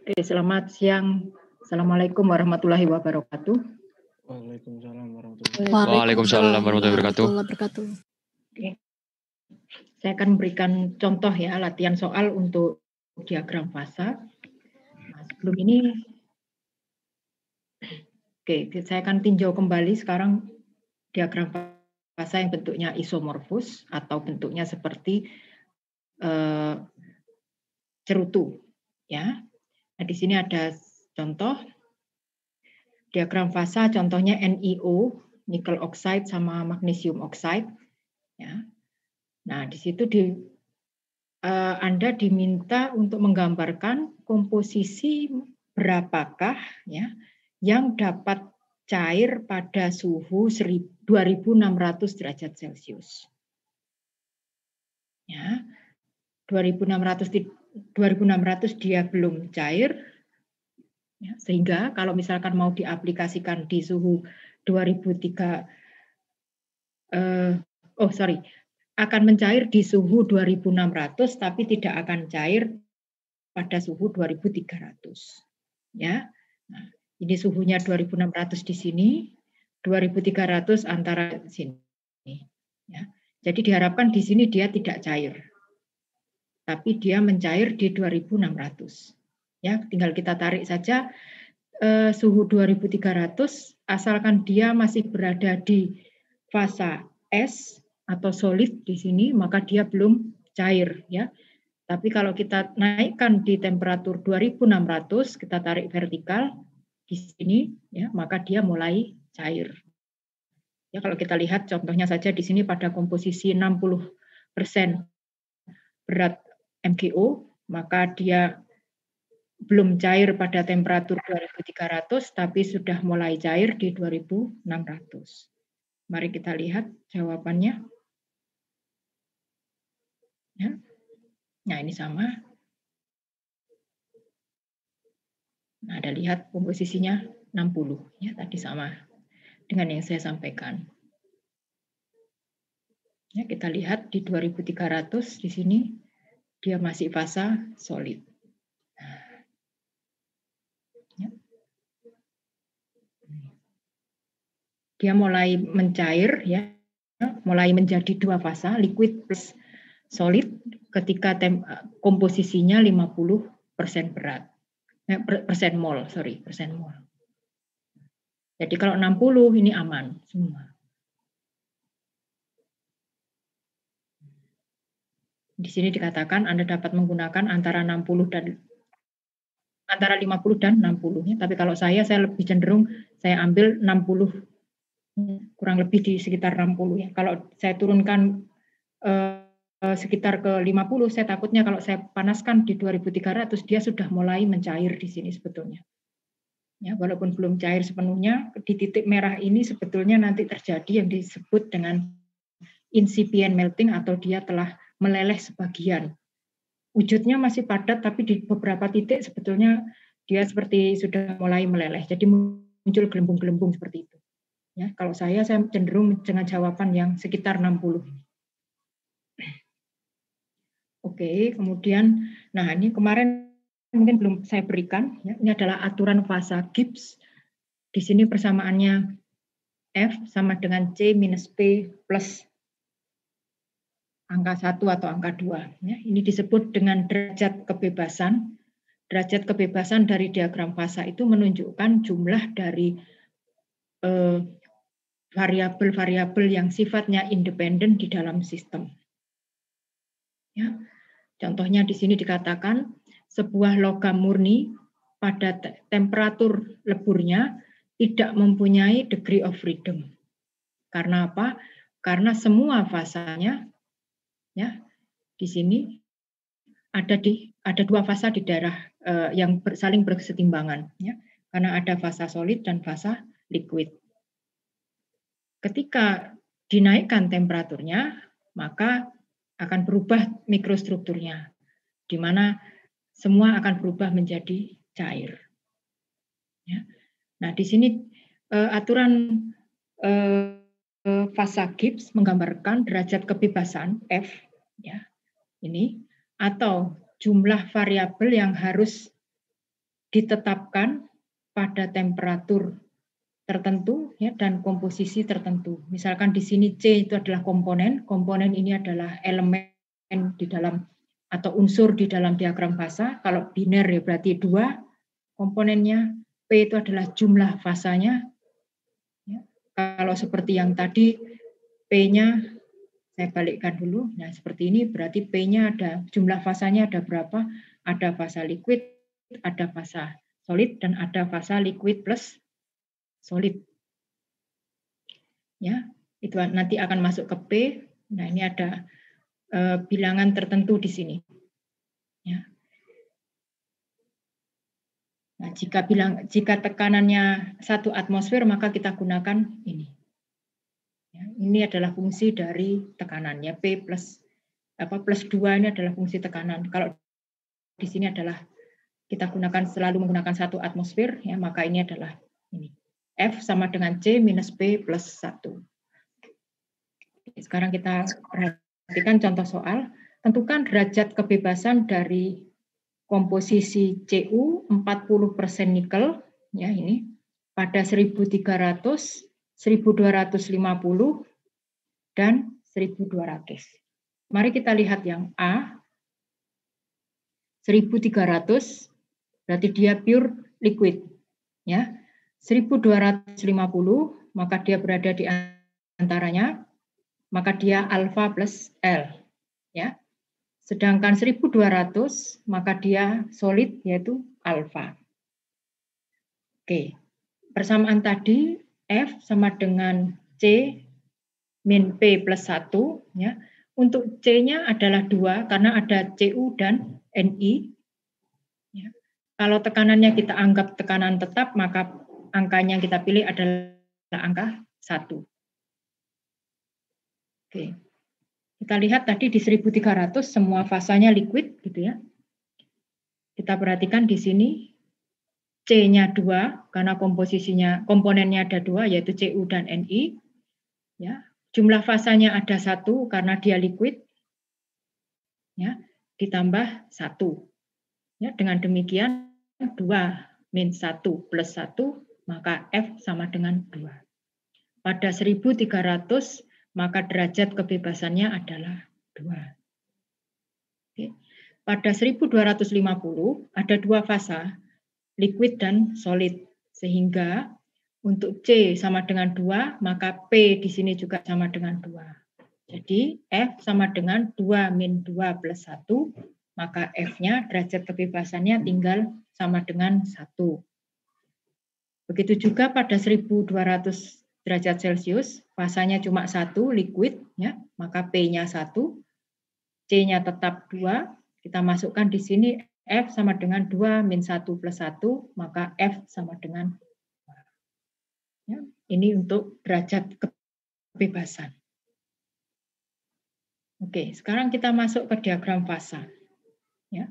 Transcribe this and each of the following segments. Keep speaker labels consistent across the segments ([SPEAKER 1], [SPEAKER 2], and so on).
[SPEAKER 1] Oke, selamat siang. Assalamualaikum warahmatullahi wabarakatuh.
[SPEAKER 2] Waalaikumsalam warahmatullahi wabarakatuh.
[SPEAKER 1] Oke. Saya akan memberikan contoh ya, latihan soal untuk diagram fasa. Nah, sebelum ini, saya akan tinjau kembali sekarang diagram fasa yang bentuknya isomorfus atau bentuknya seperti cerutu, ya. Nah, di sini ada contoh diagram fasa, contohnya NiO, nickel oxide sama magnesium oxide, ya. Nah, di situ Anda diminta untuk menggambarkan komposisi berapakah ya yang dapat cair pada suhu 2600 derajat Celcius. Ya. 2600 dia belum cair. Ya, sehingga kalau misalkan mau diaplikasikan di suhu 2003 akan mencair di suhu 2600 tapi tidak akan cair pada suhu 2300. Ya. Nah, ini suhunya 2600 di sini, 2300 antara sini. Ya. Jadi diharapkan di sini dia tidak cair. Tapi dia mencair di 2600. Ya, tinggal kita tarik saja suhu 2300 asalkan dia masih berada di fasa S atau solid di sini, maka dia belum cair ya. Tapi kalau kita naikkan di temperatur 2600, kita tarik vertikal di sini ya, maka dia mulai cair. Ya, kalau kita lihat contohnya saja di sini pada komposisi 60% berat MgO, maka dia belum cair pada temperatur 2300 tapi sudah mulai cair di 2600. Mari kita lihat jawabannya. Ya. Nah, ini sama. Nah, Anda lihat komposisinya 60 ya, tadi sama dengan yang saya sampaikan. Ya, kita lihat di 2300 di sini dia masih fasa solid. Dia mulai mencair ya, mulai menjadi dua fasa, liquid plus solid ketika komposisinya 50% berat. Persen mol. Jadi kalau 60 ini aman semua. Di sini dikatakan Anda dapat menggunakan antara 50 dan antara 50 dan 60 ya. Tapi kalau saya lebih cenderung saya ambil 60, kurang lebih di sekitar 60 ya. Kalau saya turunkan sekitar ke 50, saya takutnya kalau saya panaskan di 2300 dia sudah mulai mencair di sini sebetulnya. Ya, walaupun belum cair sepenuhnya, di titik merah ini sebetulnya nanti terjadi yang disebut dengan incipient melting atau dia telah meleleh sebagian. wujudnya masih padat, tapi di beberapa titik sebetulnya dia seperti sudah mulai meleleh. Jadi muncul gelembung-gelembung seperti itu. Ya, kalau saya cenderung dengan jawaban yang sekitar 60. Oke, kemudian, nah ini kemarin mungkin belum saya berikan. Ya, ini adalah aturan fasa Gibbs. Di sini persamaannya F sama dengan C minus P plus angka 1 atau angka 2. Ya, ini disebut dengan derajat kebebasan. Derajat kebebasan dari diagram fasa itu menunjukkan jumlah dari variabel-variabel yang sifatnya independen di dalam sistem. Ya, contohnya di sini dikatakan sebuah logam murni pada temperatur leburnya tidak mempunyai degree of freedom. Karena apa? Karena semua fasanya, ya, di sini ada dua fasa di daerah yang saling berkesetimbangan, ya, karena ada fasa solid dan fasa liquid. Ketika dinaikkan temperaturnya, maka akan berubah mikrostrukturnya, di mana semua akan berubah menjadi cair. Ya. Nah, di sini aturan fasa Gibbs menggambarkan derajat kebebasan F, ya, ini, atau jumlah variabel yang harus ditetapkan pada temperatur tertentu, ya, dan komposisi tertentu. Misalkan di sini C itu adalah komponen ini adalah elemen di dalam atau unsur di dalam diagram fasa. Kalau biner ya berarti 2 komponennya, P itu adalah jumlah fasanya. Ya. Kalau seperti yang tadi P-nya saya balikkan dulu. Nah, seperti ini berarti P-nya ada jumlah fasanya ada berapa? Ada fasa liquid, ada fasa solid, dan ada fasa liquid plus solid. Ya, itu nanti akan masuk ke P. Nah, ini ada bilangan tertentu di sini. Ya. Nah, jika tekanannya 1 atmosfer, maka kita gunakan ini. Ya, ini adalah fungsi dari tekanannya P plus 2 ini adalah fungsi tekanan. Kalau di sini adalah kita gunakan selalu menggunakan 1 atmosfer, ya, maka ini adalah ini. F sama dengan C minus P plus 1. Sekarang kita perhatikan contoh soal. Tentukan derajat kebebasan dari komposisi Cu 40% nikel, ya ini, pada 1300, 1250, dan 1200. Mari kita lihat yang A. 1300 berarti dia pure liquid, ya. 1250 maka dia berada di antaranya, maka dia alfa plus L, ya. Sedangkan 1200 maka dia solid yaitu alfa. Oke. Persamaan tadi F sama dengan C min P plus 1, ya. Untuk C-nya adalah 2 karena ada Cu dan Ni. Ya. Kalau tekanannya kita anggap tekanan tetap, maka angkanya yang kita pilih adalah angka 1. Oke. Kita lihat tadi di 1300 semua fasanya liquid gitu ya. Kita perhatikan di sini C-nya 2 karena komponennya ada 2 yaitu Cu dan Ni. Ya. Jumlah fasanya ada 1 karena dia liquid. Ya, ditambah 1. Ya, dengan demikian 2 min 1 plus 1 maka F sama dengan 2. Pada 1300 maka derajat kebebasannya adalah 2. Oke. Pada 1250 ada 2 fasa, liquid dan solid. Sehingga untuk C sama dengan 2, maka P di sini juga sama dengan 2. Jadi F sama dengan 2 min 2 plus 1, maka F-nya derajat kebebasannya tinggal sama dengan 1. Begitu juga pada 1200 derajat Celcius, fasanya cuma 1, liquid, ya, maka P-nya 1, C-nya tetap 2, kita masukkan di sini F sama dengan 2 min 1 plus 1, maka F sama dengan 2. Ya, ini untuk derajat kebebasan. Oke, sekarang kita masuk ke diagram fasa. Ya,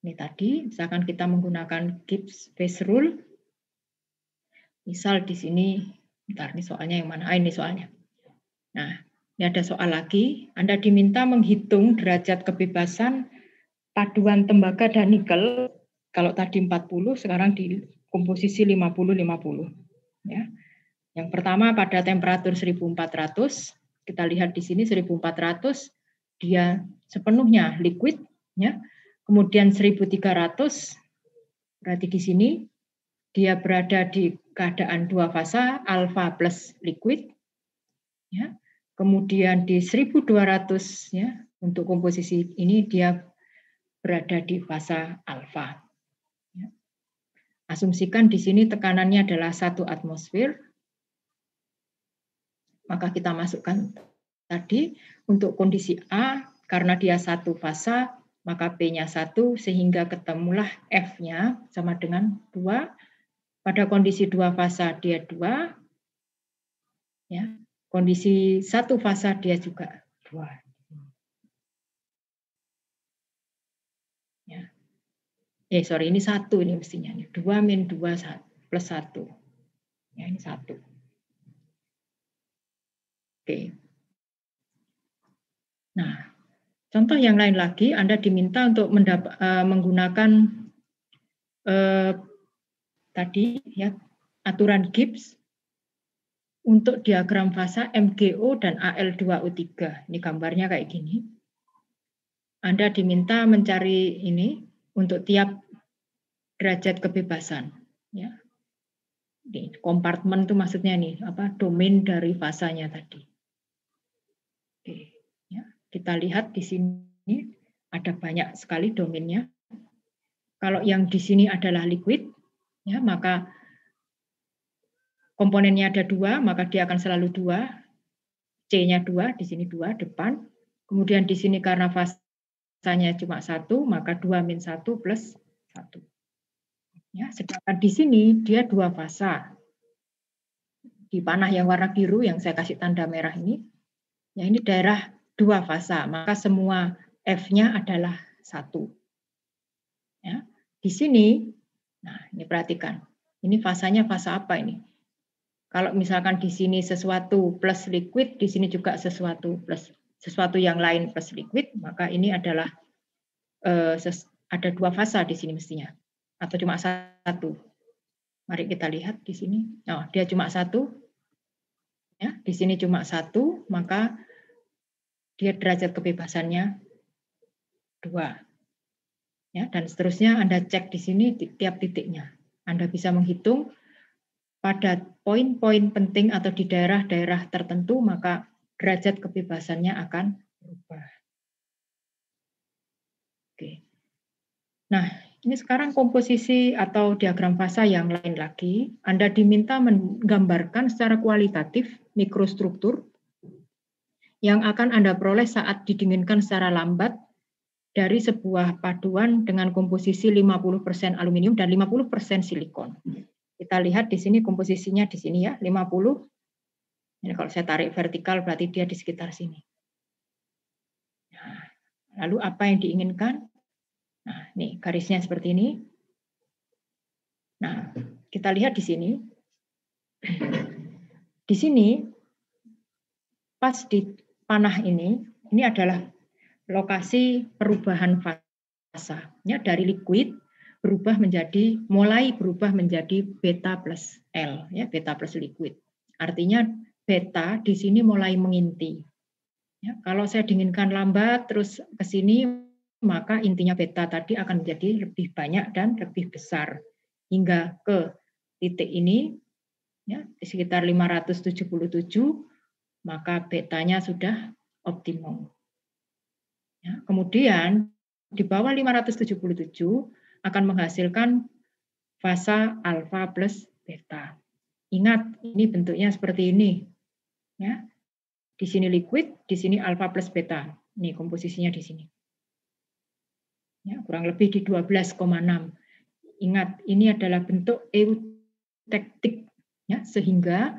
[SPEAKER 1] ini tadi misalkan kita menggunakan Gibbs phase rule. Misal di sini, bentar ini soalnya yang mana? Ini soalnya. Nah, ini ada soal lagi. Anda diminta menghitung derajat kebebasan paduan tembaga dan nikel. Kalau tadi 40, sekarang di komposisi 50-50. Ya. Yang pertama pada temperatur 1400, kita lihat di sini 1400 dia sepenuhnya liquid, ya. Kemudian 1300 berarti di sini dia berada di keadaan dua fasa alfa plus liquid, ya. Kemudian di 1200 ya untuk komposisi ini dia berada di fasa alfa. Ya. Asumsikan di sini tekanannya adalah 1 atmosfer. Maka kita masukkan tadi untuk kondisi A, karena dia satu fasa, maka P-nya 1, sehingga ketemulah F-nya sama dengan 2. Pada kondisi dua fasa dia 2. Ya. Kondisi satu fasa dia juga 2. Ya. Ini 1 ini mestinya. 2 min 2 plus 1. Ya, ini 1. Oke. Nah, contoh yang lain lagi, Anda diminta untuk menggunakan tadi ya aturan Gibbs untuk diagram fasa MgO dan Al2O3. Ini gambarnya kayak gini. Anda diminta mencari ini untuk tiap derajat kebebasan. Ya. Ini kompartemen itu maksudnya nih, domain dari fasanya tadi. Oke, ya. Kita lihat di sini ada banyak sekali domainnya. Kalau yang di sini adalah liquid, ya, maka komponennya ada 2, maka dia akan selalu 2. C-nya 2, di sini 2 depan. Kemudian di sini karena fasanya cuma 1, maka 2 min 1 plus 1. Ya, sedangkan di sini dia 2 fasa. Di panah yang warna biru yang saya kasih tanda merah ini, ya ini daerah 2 fasa, maka semua F-nya adalah 1. Ya, di sini, nah ini perhatikan, ini fasanya fasa apa ini? Kalau misalkan di sini sesuatu plus liquid, di sini juga sesuatu plus sesuatu yang lain plus liquid, maka ini adalah ada 2 fasa di sini mestinya, atau cuma 1. Mari kita lihat di sini, oh dia cuma 1. Ya, di sini cuma 1, maka dia derajat kebebasannya 2. Ya, dan seterusnya Anda cek di sini di tiap titiknya. Anda bisa menghitung pada poin-poin penting atau di daerah-daerah tertentu, maka derajat kebebasannya akan berubah. Oke. Nah, ini sekarang komposisi atau diagram fasa yang lain lagi. Anda diminta menggambarkan secara kualitatif mikrostruktur yang akan Anda peroleh saat didinginkan secara lambat dari sebuah paduan dengan komposisi 50% aluminium dan 50% silikon. Kita lihat di sini komposisinya di sini ya, 50. Ini kalau saya tarik vertikal berarti dia di sekitar sini. Nah, lalu apa yang diinginkan? Nah, nih garisnya seperti ini. Nah, kita lihat di sini. Di sini pas di panah ini adalah lokasi perubahan fasa. Ya, dari liquid mulai berubah menjadi beta plus L, ya, beta plus liquid. Artinya beta di sini mulai menginti. Ya, kalau saya dinginkan lambat terus ke sini, maka intinya beta tadi akan menjadi lebih banyak dan lebih besar hingga ke titik ini, ya, di sekitar 577, maka betanya sudah optimum. Ya, kemudian di bawah 577 akan menghasilkan fasa alfa plus beta. Ingat, ini bentuknya seperti ini. Ya. Di sini liquid, di sini alfa plus beta. Ini komposisinya di sini. Ya, kurang lebih di 12,6. Ingat, ini adalah bentuk eutektik. Ya, sehingga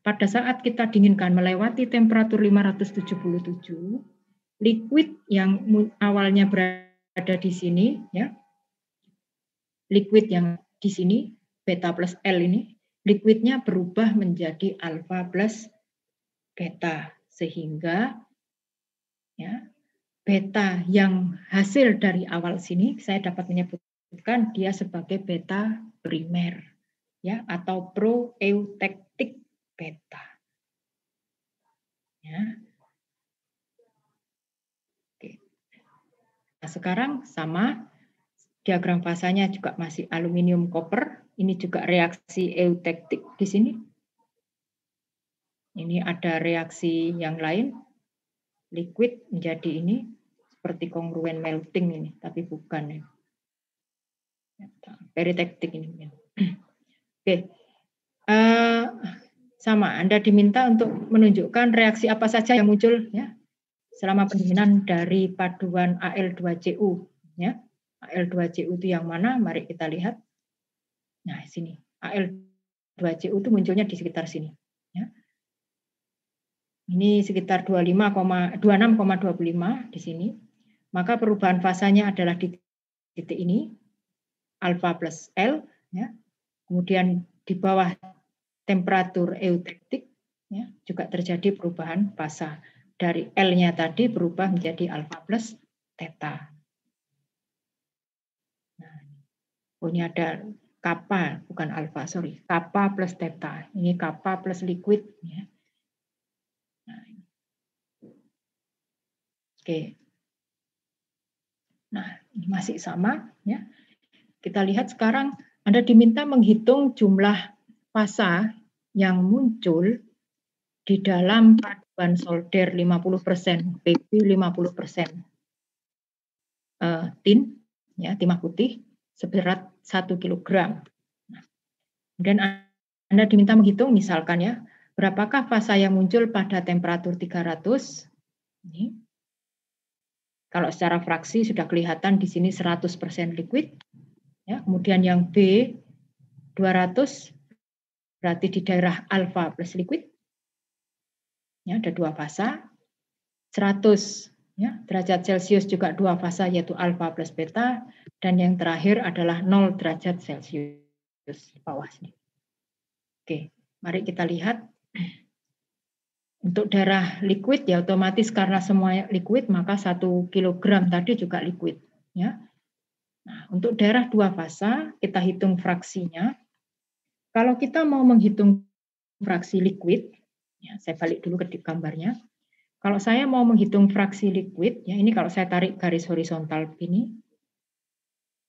[SPEAKER 1] pada saat kita dinginkan melewati temperatur 577, liquid yang awalnya berada berada di sini, ya, liquid yang di sini, beta plus L ini, liquidnya berubah menjadi alfa plus beta, sehingga ya, beta yang hasil dari awal sini saya dapat menyebutkan dia sebagai beta primer, ya, atau proeutektik beta. Ya. Oke. Nah, sekarang sama diagram fasanya juga masih aluminium koper. Ini juga reaksi eutektik di sini. Ini ada reaksi yang lain. Liquid menjadi ini seperti kongruen melting ini, tapi bukan ya. Peritektik ini. Oke. Sama, Anda diminta untuk menunjukkan reaksi apa saja yang muncul ya selama pendinginan dari paduan Al2Cu ya. Al2Cu itu yang mana? Mari kita lihat. Nah, sini. Al2Cu itu munculnya di sekitar sini ya. Ini sekitar 26,25 di sini. Maka perubahan fasanya adalah di titik ini alfa plus L ya. Kemudian di bawah temperatur eutektik ya, juga terjadi perubahan fasa. Dari L-nya tadi berubah menjadi alfa plus theta. Nah, ini ada kappa, bukan alfa, sorry. Kappa plus theta. Ini kappa plus liquid. Ya. Nah, oke. Nah, ini masih sama. Ya. Kita lihat sekarang Anda diminta menghitung jumlah fasa yang muncul di dalam paduan solder 50%, PP 50%, tin, ya, timah putih, seberat 1 kg. Nah, kemudian Anda diminta menghitung misalkan ya, berapakah fasa yang muncul pada temperatur 300. Ini. Kalau secara fraksi sudah kelihatan di sini 100% liquid. Ya, kemudian yang B 200 berarti di daerah alfa plus liquid. Ya, ada dua fasa. 100 ya, derajat Celcius juga dua fasa yaitu alfa plus beta, dan yang terakhir adalah 0 derajat Celcius di bawah sini. Oke, mari kita lihat. Untuk darah liquid ya otomatis karena semua liquid maka 1 kg tadi juga liquid ya. Nah, untuk darah dua fasa kita hitung fraksinya. Kalau kita mau menghitung fraksi liquid, ya, saya balik dulu ke gambarnya. Kalau saya mau menghitung fraksi liquid, ya ini kalau saya tarik garis horizontal begini,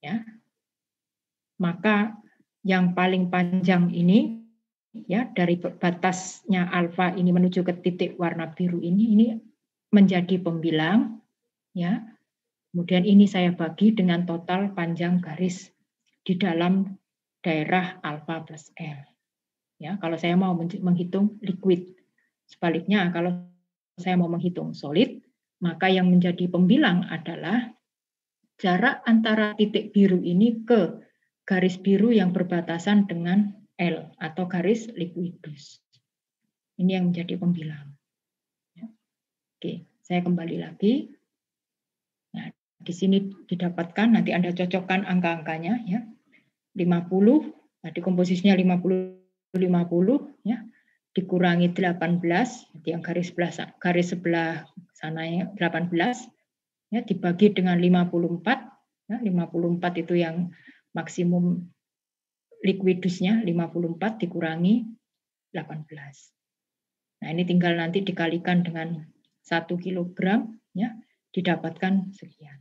[SPEAKER 1] ya, maka yang paling panjang ini, ya dari batasnya alfa ini menuju ke titik warna biru ini menjadi pembilang, ya. Kemudian ini saya bagi dengan total panjang garis di dalam daerah alfa plus L. Ya, kalau saya mau menghitung liquid. Sebaliknya kalau saya mau menghitung solid, maka yang menjadi pembilang adalah jarak antara titik biru ini ke garis biru yang berbatasan dengan L atau garis liquidus. Ini yang menjadi pembilang. Oke, saya kembali lagi. Nah, di sini didapatkan, nanti Anda cocokkan angka-angkanya ya. 50, tadi komposisinya 50 ya. Dikurangi 18, yang garis sebelah sana ya 18 ya, dibagi dengan 54 ya, 54 itu yang maksimum liquidusnya, 54 dikurangi 18. Nah, ini tinggal nanti dikalikan dengan 1 kg ya, didapatkan sekian.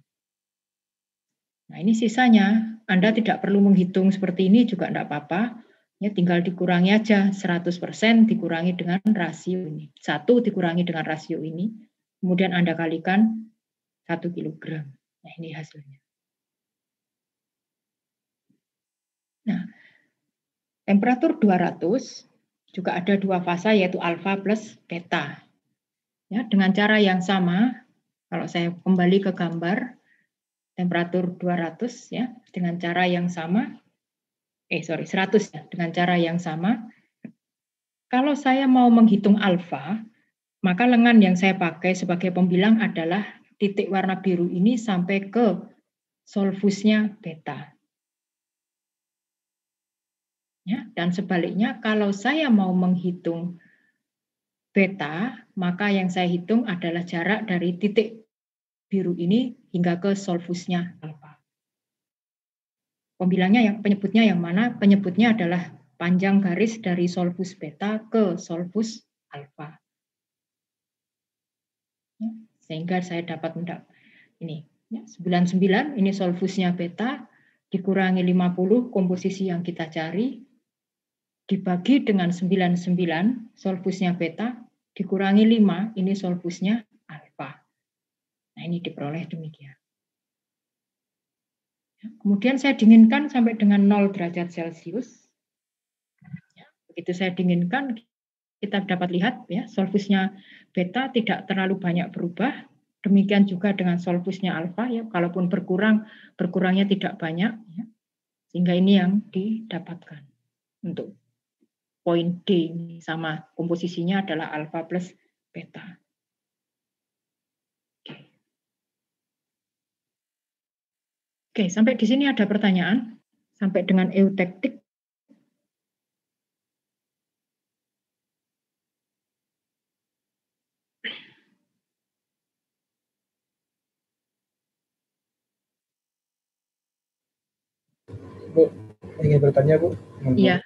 [SPEAKER 1] Nah, ini sisanya Anda tidak perlu menghitung seperti ini juga enggak apa-apa. Ya, tinggal dikurangi aja 100% dikurangi dengan rasio ini. 1 dikurangi dengan rasio ini. Kemudian Anda kalikan 1 kg. Nah, ini hasilnya. Nah, temperatur 200 juga ada dua fasa yaitu alfa plus beta. Ya, dengan cara yang sama, kalau saya kembali ke gambar temperatur 200 ya, dengan cara yang sama 100 ya, dengan cara yang sama. Kalau saya mau menghitung alfa, maka lengan yang saya pakai sebagai pembilang adalah titik warna biru ini sampai ke solvusnya beta. Ya, dan sebaliknya kalau saya mau menghitung beta, maka yang saya hitung adalah jarak dari titik biru ini hingga ke solvusnya alfa. Penyebutnya yang mana? Penyebutnya adalah panjang garis dari solvus beta ke solvus alfa. Ya, sehingga saya dapat ini ya, 99 ini solvusnya beta dikurangi 50 komposisi yang kita cari dibagi dengan 99 solvusnya beta dikurangi 5 ini solvusnya alfa. Nah, ini diperoleh demikian. Kemudian saya dinginkan sampai dengan 0 derajat Celcius. Begitu saya dinginkan, kita dapat lihat ya solvusnya beta tidak terlalu banyak berubah. Demikian juga dengan solvusnya alfa ya, kalaupun berkurangnya tidak banyak ya. Sehingga ini yang didapatkan untuk poin D sama komposisinya adalah alfa plus beta. Oke, sampai di sini ada pertanyaan sampai dengan eutektik.
[SPEAKER 3] Bu, ingin bertanya Bu?
[SPEAKER 1] Iya.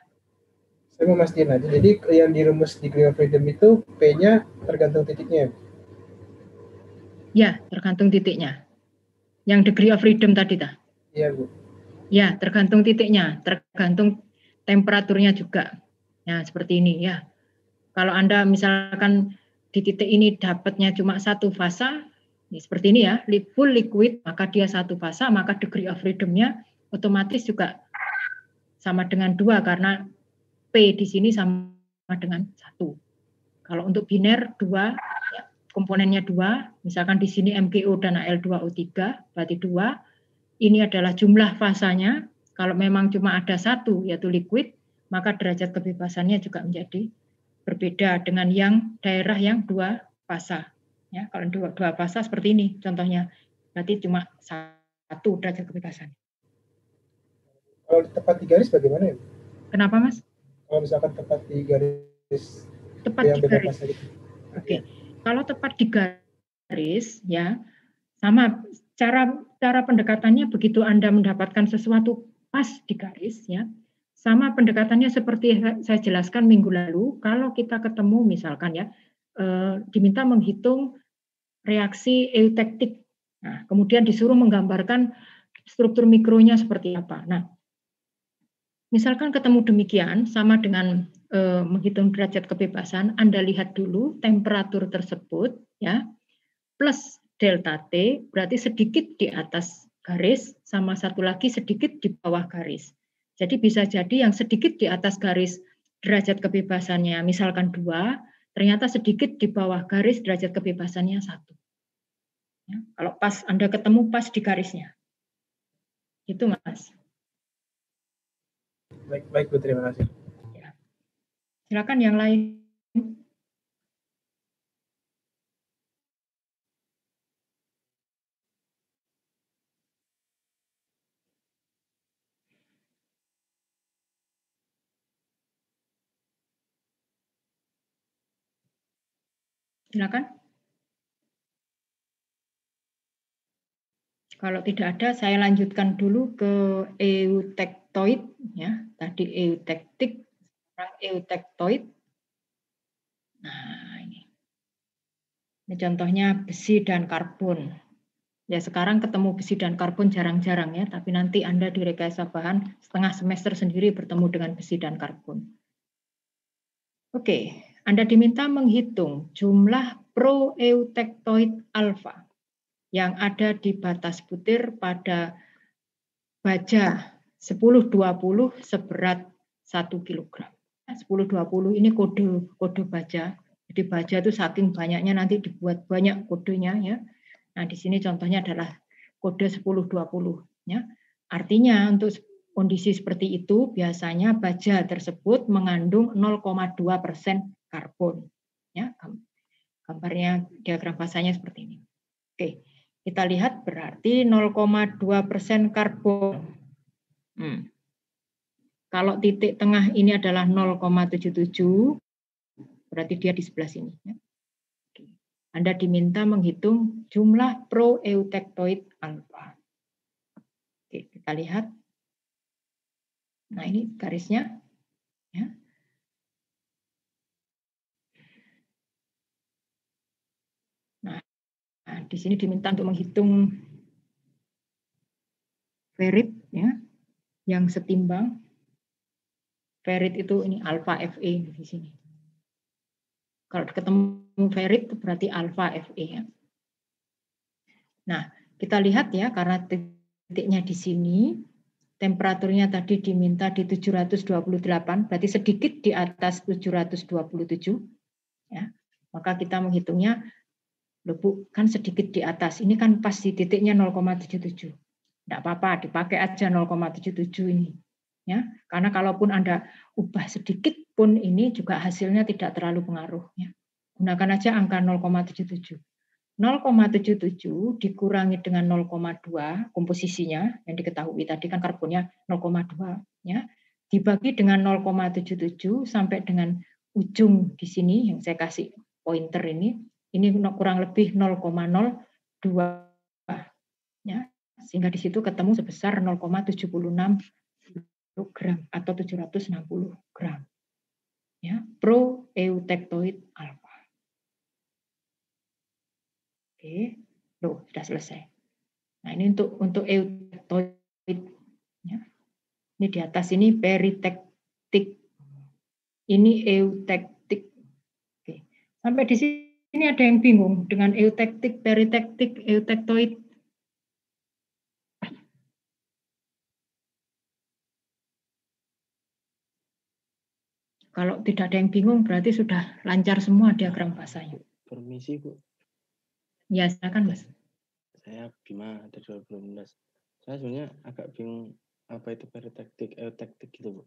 [SPEAKER 3] Saya mau mastiin aja. Jadi yang dirumus degree of freedom itu P-nya tergantung titiknya.
[SPEAKER 1] Ya, tergantung titiknya. Yang degree of freedom tadi tak?
[SPEAKER 3] Iya Bu.
[SPEAKER 1] Ya, tergantung titiknya, tergantung temperaturnya juga. Ya, seperti ini ya. Kalau Anda misalkan di titik ini dapatnya cuma satu fasa, seperti ini ya, full liquid, maka dia satu fasa, maka degree of freedom-nya otomatis juga sama dengan 2 karena P di sini sama dengan 1. Kalau untuk biner 2, ya, komponennya 2, misalkan di sini MgO dan Al2O3, berarti 2. Ini adalah jumlah fasanya. Kalau memang cuma ada 1, yaitu liquid, maka derajat kebebasannya juga menjadi berbeda dengan yang daerah yang 2 fasa. Ya, kalau 2 fasa seperti ini contohnya, berarti cuma 1 derajat kebebasan.
[SPEAKER 3] Kalau tepat di garis bagaimana ya?
[SPEAKER 1] Kenapa Mas?
[SPEAKER 3] Kalau misalkan tepat di garis
[SPEAKER 1] tepat di garis.
[SPEAKER 3] Gitu.
[SPEAKER 1] Oke. Kalau tepat di garis ya sama cara pendekatannya begitu Anda mendapatkan sesuatu pas di garis ya. Sama pendekatannya seperti saya jelaskan minggu lalu, kalau kita ketemu misalkan ya diminta menghitung reaksi eutektik. Nah, kemudian disuruh menggambarkan struktur mikronya seperti apa. Nah, misalkan ketemu demikian, sama dengan menghitung derajat kebebasan, Anda lihat dulu temperatur tersebut, ya, plus delta T, berarti sedikit di atas garis, sama satu lagi sedikit di bawah garis. Jadi bisa jadi yang sedikit di atas garis derajat kebebasannya, misalkan 2, ternyata sedikit di bawah garis derajat kebebasannya 1. Ya, kalau pas Anda ketemu pas di garisnya. Itu Mas.
[SPEAKER 3] Baik Bu, terima kasih.
[SPEAKER 1] Ya. Silakan yang lain. Silakan. Kalau tidak ada, saya lanjutkan dulu ke eutektoid, ya. Tadi eutektik, sekarang eutektoid. Nah, ini contohnya besi dan karbon. Ya, sekarang ketemu besi dan karbon jarang-jarang ya, tapi nanti Anda di rekayasa bahan setengah semester sendiri bertemu dengan besi dan karbon. Oke, Anda diminta menghitung jumlah proeutektoid alfa yang ada di batas butir pada baja 1020 seberat 1 kg. 1020 ini kode baja. Jadi baja itu saking banyaknya nanti dibuat banyak kodenya ya. Nah, di sini contohnya adalah kode 1020 ya. Artinya untuk kondisi seperti itu biasanya baja tersebut mengandung 0,2% karbon. Ya, gambarnya diagram fasanya seperti ini. Oke. kita lihat berarti 0,2% karbon. Kalau titik tengah ini adalah 0,77, berarti dia di sebelah sini. Anda diminta menghitung jumlah proeutectoid alfa. Oke, kita lihat. Nah, ini garisnya. Ya. Nah, di sini diminta untuk menghitung ferit ya, yang setimbang. Ferit itu ini alfa Fe di sini. Kalau ketemu ferit itu berarti alfa Fe ya. Nah, kita lihat ya, karena titiknya di sini, temperaturnya tadi diminta di 728, berarti sedikit di atas 727 ya. Maka kita menghitungnya, loh Bu, kan sedikit di atas. Ini kan pas di titiknya 0,77. Tidak apa-apa, dipakai aja 0,77 ini. Ya, karena kalaupun Anda ubah sedikit pun ini juga hasilnya tidak terlalu pengaruh. Ya. Gunakan aja angka 0,77. 0,77 dikurangi dengan 0,2 komposisinya yang diketahui tadi kan karbonnya 0,2 ya. Dibagi dengan 0,77 sampai dengan ujung di sini yang saya kasih pointer ini kurang lebih 0,02 ya. Sehingga di situ ketemu sebesar 0,76 gram atau 760 gram. Ya, proeutectoid alfa. Oke, loh, sudah selesai. Nah, ini untuk eutectoid. Ya. Ini di atas ini peritektik. Ini eutektik. Oke. Sampai di sini ada yang bingung dengan eutektik, peritektik, eutektoid. Kalau tidak ada yang bingung, berarti sudah lancar semua diagram fasanya.
[SPEAKER 4] Permisi, Bu.
[SPEAKER 1] Ya, silakan, Mas.
[SPEAKER 4] Saya Bima dari 2019. Saya sebenarnya agak bingung apa itu peritektik, eutektik gitu, Bu.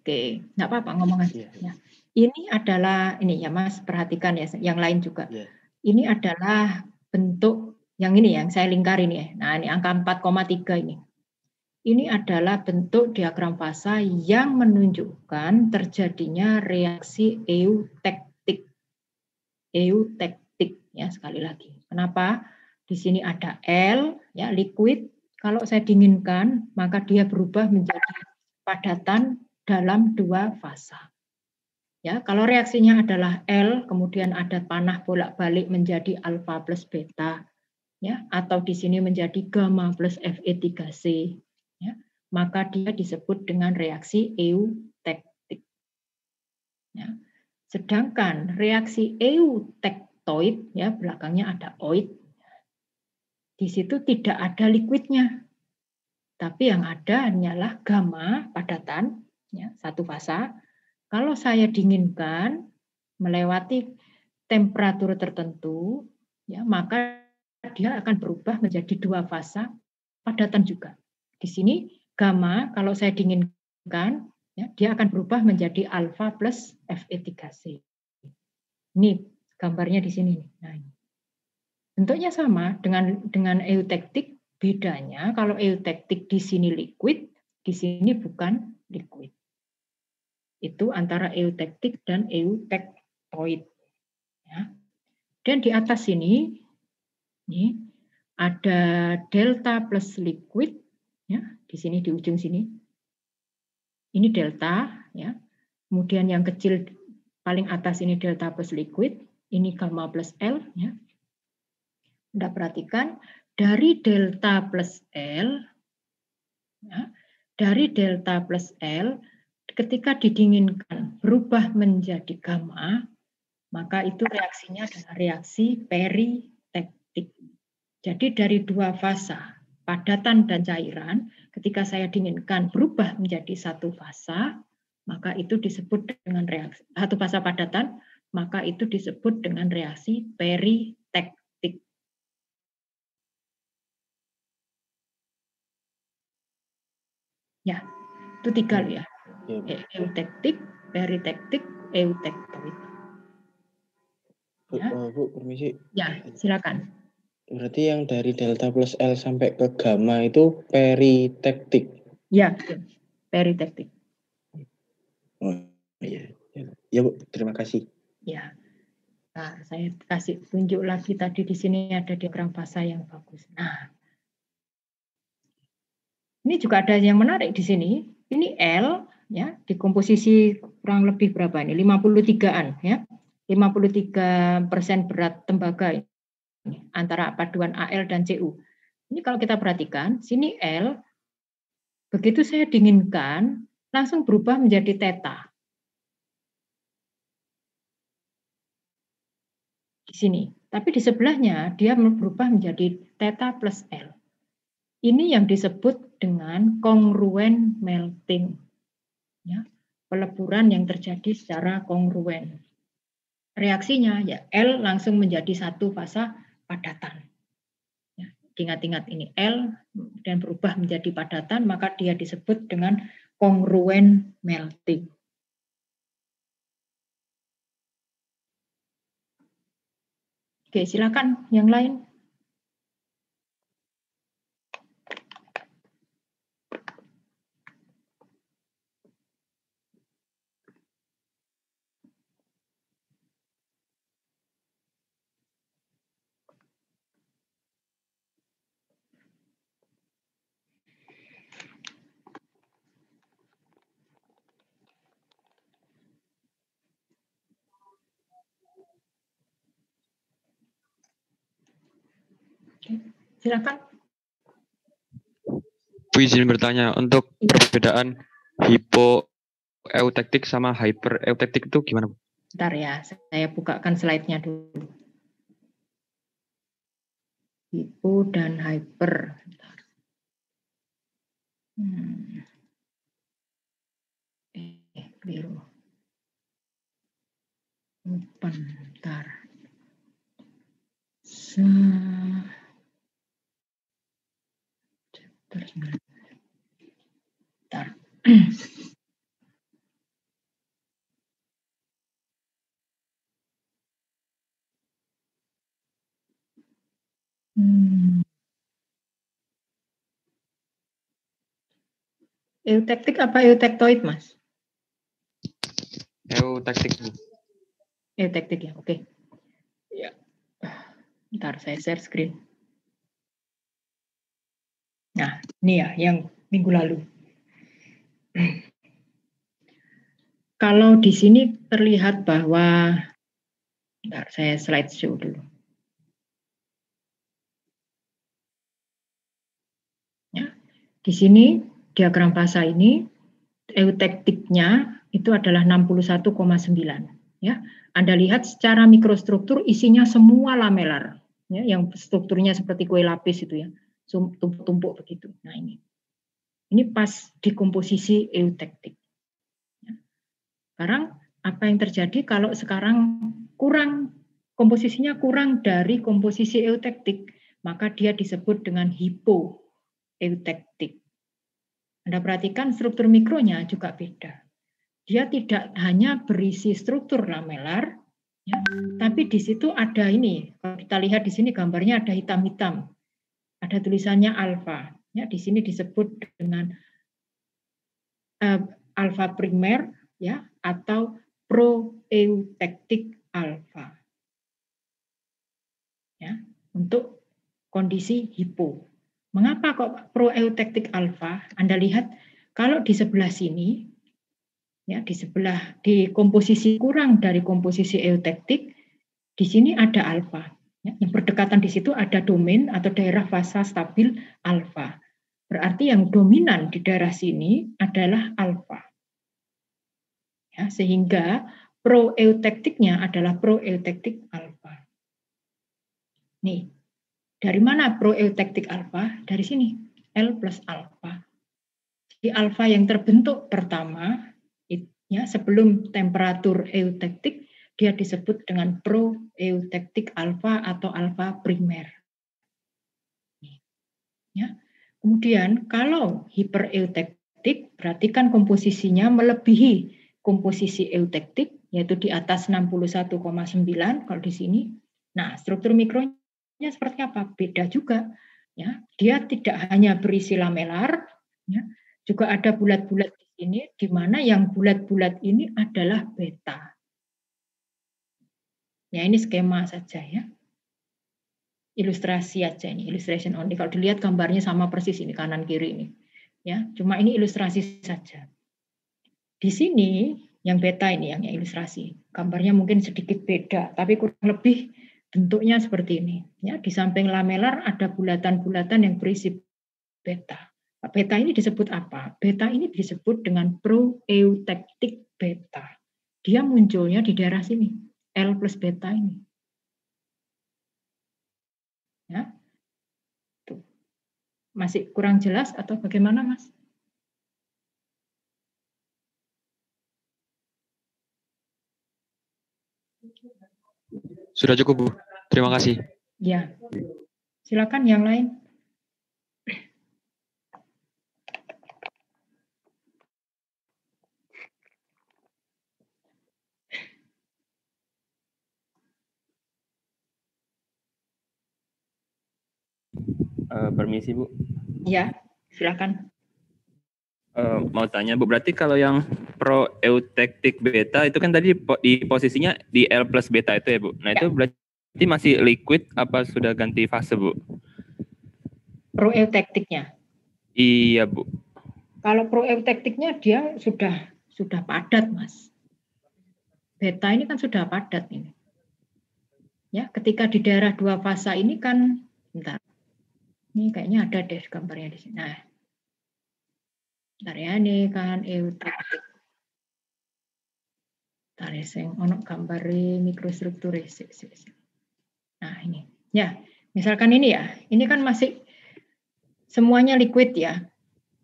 [SPEAKER 1] Oke, nggak apa-apa, ngomong aja. Ya. Ini adalah, ini ya Mas, perhatikan ya, yang lain juga. Ini adalah bentuk, yang ini yang saya lingkarin ya. Nah, ini angka 4,3 ini. Ini adalah bentuk diagram fasa yang menunjukkan terjadinya reaksi eutektik. Eutektik ya, sekali lagi. Kenapa? Di sini ada L ya, liquid. Kalau saya dinginkan, maka dia berubah menjadi padatan dalam dua fasa. Ya, kalau reaksinya adalah L, kemudian ada panah bolak-balik menjadi alfa plus beta, ya, atau di sini menjadi gamma plus Fe3C, ya, maka dia disebut dengan reaksi eutektik. Ya. Sedangkan reaksi eutektoid, ya, belakangnya ada oid, di situ tidak ada liquidnya, tapi yang ada hanyalah gamma padatan, ya, satu fasa. Kalau saya dinginkan melewati temperatur tertentu, ya, maka dia akan berubah menjadi dua fasa padatan juga. Di sini gamma kalau saya dinginkan, ya, dia akan berubah menjadi alfa plus Fe3C. Ini gambarnya di sini. Nah, bentuknya sama dengan eutektik, bedanya kalau eutektik di sini liquid, di sini bukan liquid. Itu antara eutektik dan eutektoid. Ya. Dan di atas sini, ini ada delta plus liquid, ya, di sini di ujung sini. Ini delta, ya. Kemudian yang kecil paling atas ini delta plus liquid, ini gamma plus L, ya. Anda perhatikan dari delta plus L, ya, dari delta plus L, ketika didinginkan berubah menjadi gamma, maka itu reaksinya adalah reaksi peritektik. Jadi dari dua fasa, padatan dan cairan, ketika saya dinginkan berubah menjadi satu fasa, maka itu disebut dengan reaksi, satu fasa padatan, maka itu disebut dengan reaksi peritektik. Ya, itu tiga ya. Eutektik, peritektik, eutektoid.
[SPEAKER 4] Bu,
[SPEAKER 1] Ya.
[SPEAKER 4] Bu, permisi.
[SPEAKER 1] Ya, silakan.
[SPEAKER 4] Berarti yang dari delta plus L sampai ke gamma itu peritektik.
[SPEAKER 1] Ya, peritektik.
[SPEAKER 4] Oh iya. Ya Bu, terima kasih.
[SPEAKER 1] Ya. Nah, saya kasih tunjuk lagi tadi di sini ada diagram fasa yang bagus. Nah, ini juga ada yang menarik di sini. Ini L ya, di komposisi kurang lebih berapa ini? 53-an ya. 53% berat tembaga ini, antara paduan AL dan CU. Ini kalau kita perhatikan, sini L begitu saya dinginkan langsung berubah menjadi theta. Di sini. Tapi di sebelahnya dia berubah menjadi theta plus L. Ini yang disebut dengan kongruen melting. Ya, peleburan yang terjadi secara kongruen. Reaksinya ya L langsung menjadi satu fasa padatan. Ya, ingat-ingat ini L dan berubah menjadi padatan, maka dia disebut dengan kongruen melting. Oke, silakan yang lain. Oke, silakan.
[SPEAKER 2] Bu izin bertanya, untuk perbedaan hipoeutektik sama hypereutektik itu gimana, Bu?
[SPEAKER 1] Bentar ya, saya bukakan slide-nya dulu. Hipo dan hyper. Keliru. Bentar. Bentar. Eutektik apa eutektoid, Mas?
[SPEAKER 2] Eutektik, Bu.
[SPEAKER 1] Eutektik ya, oke. Ya. Bentar, saya share screen. Nah, ini ya yang minggu lalu. Kalau di sini terlihat bahwa, bentar, saya slideshow dulu. Ya, di sini diagram fasa ini eutektiknya itu adalah 61,9. Ya, Anda lihat secara mikrostruktur isinya semua lamelar, ya, yang strukturnya seperti kue lapis itu ya, tumpuk-tumpuk begitu. Nah ini pas di komposisi eutektik. Ya. Sekarang apa yang terjadi kalau sekarang komposisinya kurang dari komposisi eutektik, maka dia disebut dengan hipoeutektik. Anda perhatikan struktur mikronya juga beda. Dia tidak hanya berisi struktur lamelar, ya, tapi di situ ada ini. Kalau kita lihat di sini gambarnya ada hitam-hitam, ada tulisannya alfa. Ya, di sini disebut dengan alfa primer, ya, atau proeutektik alfa. Ya, untuk kondisi hipo. Mengapa kok proeutektik alfa? Anda lihat kalau di sebelah sini, ya, di komposisi kurang dari komposisi eutektik, di sini ada alfa. Ya, yang berdekatan di situ ada domain atau daerah fasa stabil alfa. Berarti yang dominan di daerah sini adalah alfa. Ya, sehingga proeutektiknya adalah proeutektik alfa. Nih, dari mana proeutektik alfa? Dari sini, L plus alfa. Di alfa yang terbentuk pertama, ya, sebelum temperatur eutektik, dia disebut dengan proeutektik alfa atau alfa primer. Ya. Kemudian kalau hipereutektik, berarti kan komposisinya melebihi komposisi eutektik, yaitu di atas 61,9 kalau di sini. Nah, struktur mikronya seperti apa? Beda juga. Ya, dia tidak hanya berisi lamelar, ya, juga ada bulat-bulat di sini, di mana yang bulat-bulat ini adalah beta. Ya, ini skema saja ya. Ilustrasi aja ini, illustration only. Kalau dilihat gambarnya sama persis ini kanan kiri ini. Ya, cuma ini ilustrasi saja. Di sini yang beta ini yang ilustrasi. Gambarnya mungkin sedikit beda, tapi kurang lebih bentuknya seperti ini. Ya, di samping lamelar ada bulatan-bulatan yang berisi beta. Beta ini disebut apa? Beta ini disebut dengan proeutectic beta. Dia munculnya di daerah sini, L plus beta ini. Ya. Tuh. Masih kurang jelas atau bagaimana, Mas?
[SPEAKER 2] Sudah cukup, Bu. Terima kasih.
[SPEAKER 1] Ya. Silakan yang lain.
[SPEAKER 5] Permisi, Bu.
[SPEAKER 1] Ya, silakan.
[SPEAKER 5] Mau tanya, Bu, berarti kalau yang proeutectic beta itu kan tadi di posisinya di L plus beta itu ya, Bu. Nah, itu berarti masih liquid apa sudah ganti fase, Bu?
[SPEAKER 1] Proeutecticnya.
[SPEAKER 5] Iya, Bu.
[SPEAKER 1] Kalau proeutecticnya dia sudah padat, Mas. Beta ini kan sudah padat ini. Ya, ketika di daerah dua fasa ini kan, bentar. Ini kayaknya ada deh gambarnya di sini. Nah, bentar ya, ini kan eutectic. Bentar ya, saya ono gambar mikrostruktur. Nah, ini. Ya, misalkan ini ya. Ini kan masih semuanya liquid ya.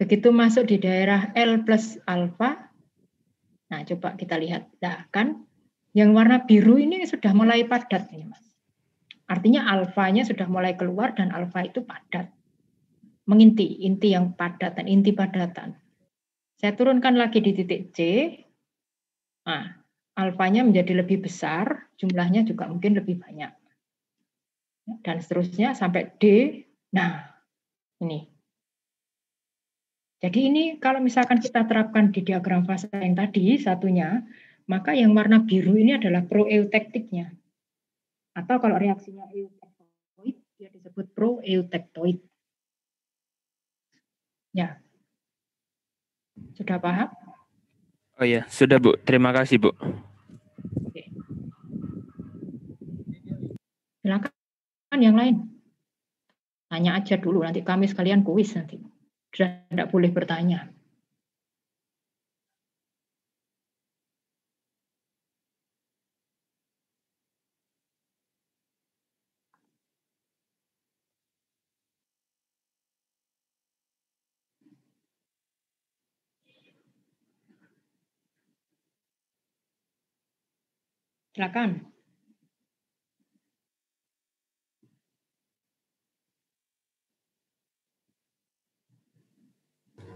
[SPEAKER 1] Begitu masuk di daerah L plus alfa. Nah, coba kita lihat. Nah, kan yang warna biru ini sudah mulai padat ini, Mas. Artinya alfanya sudah mulai keluar dan alfa itu padat. Menginti, inti yang padatan, inti padatan. Saya turunkan lagi di titik C. Nah, alfanya menjadi lebih besar, jumlahnya juga mungkin lebih banyak. Dan seterusnya sampai D. Nah, ini. Jadi ini kalau misalkan kita terapkan di diagram fase yang tadi, satunya, maka yang warna biru ini adalah proeutecticnya. Atau kalau reaksinya eutectoid, dia disebut proeutectoid. Ya, sudah paham?
[SPEAKER 5] Oh iya, sudah, Bu. Terima kasih, Bu.
[SPEAKER 1] Oke. Silakan yang lain. Tanya aja dulu, nanti kami sekalian kuis nanti. Sudah tidak boleh bertanya. Silakan.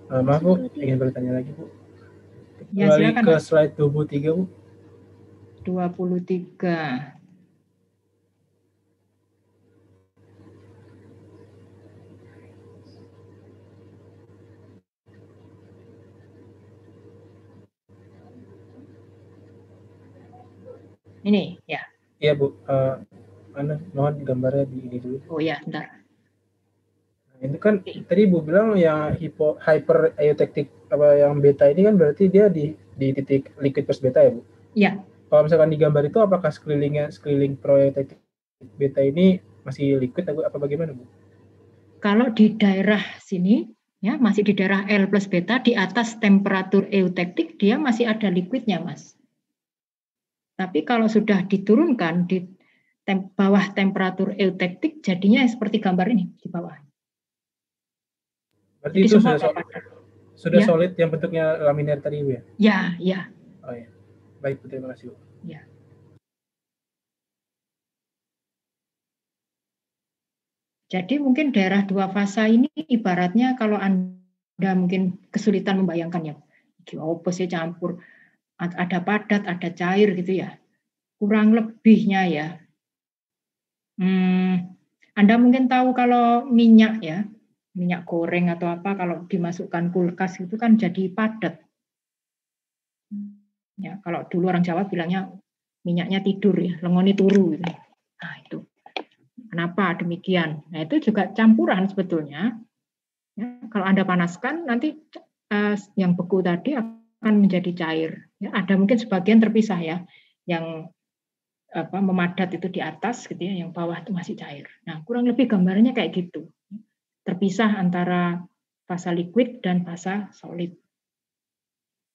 [SPEAKER 3] Maaf, Bu, ingin bertanya lagi, Bu.
[SPEAKER 1] Ya,
[SPEAKER 3] Kembali
[SPEAKER 1] silakan,
[SPEAKER 3] ke
[SPEAKER 1] Mas.
[SPEAKER 3] slide 23, Bu.
[SPEAKER 1] 23. Ini, ya.
[SPEAKER 3] Iya, Bu. Mana? Mohon gambarnya di ini dulu.
[SPEAKER 1] Oh ya, bentar.
[SPEAKER 3] Nah, itu kan tadi Bu bilang yang hyper eutectic apa yang beta ini kan berarti dia di titik liquid plus beta ya, Bu?
[SPEAKER 1] Iya.
[SPEAKER 3] Kalau misalkan di gambar itu apakah sekeliling proeutectic beta ini masih liquid atau apa bagaimana, Bu?
[SPEAKER 1] Kalau di daerah sini, ya masih di daerah L plus beta, di atas temperatur eutectic, dia masih ada liquidnya, Mas. Tapi kalau sudah diturunkan di bawah temperatur eutectic, jadinya seperti gambar ini di bawah.
[SPEAKER 3] Berarti
[SPEAKER 1] Jadi
[SPEAKER 3] itu sudah
[SPEAKER 1] ya.
[SPEAKER 3] solid yang bentuknya laminar tadi, Bu ya?
[SPEAKER 1] Ya, ya.
[SPEAKER 3] Oh ya. Baik, Bu, terima kasih, Bu.
[SPEAKER 1] Ya. Jadi mungkin daerah dua fasa ini ibaratnya kalau Anda mungkin kesulitan membayangkannya. Apa sih campur, ada padat, ada cair gitu ya. Kurang lebihnya ya. Anda mungkin tahu kalau minyak ya, minyak goreng atau apa kalau dimasukkan kulkas itu kan jadi padat. Ya, kalau dulu orang Jawa bilangnya minyaknya tidur ya, lengoni turu gitu. Nah, itu. Kenapa demikian? Nah, itu juga campuran sebetulnya. Ya, kalau Anda panaskan nanti yang beku tadi akan menjadi cair. Ya, ada mungkin sebagian terpisah ya, yang memadat itu di atas gitu ya, yang bawah itu masih cair. Nah, kurang lebih gambarnya kayak gitu. Terpisah antara fasa liquid dan fasa solid.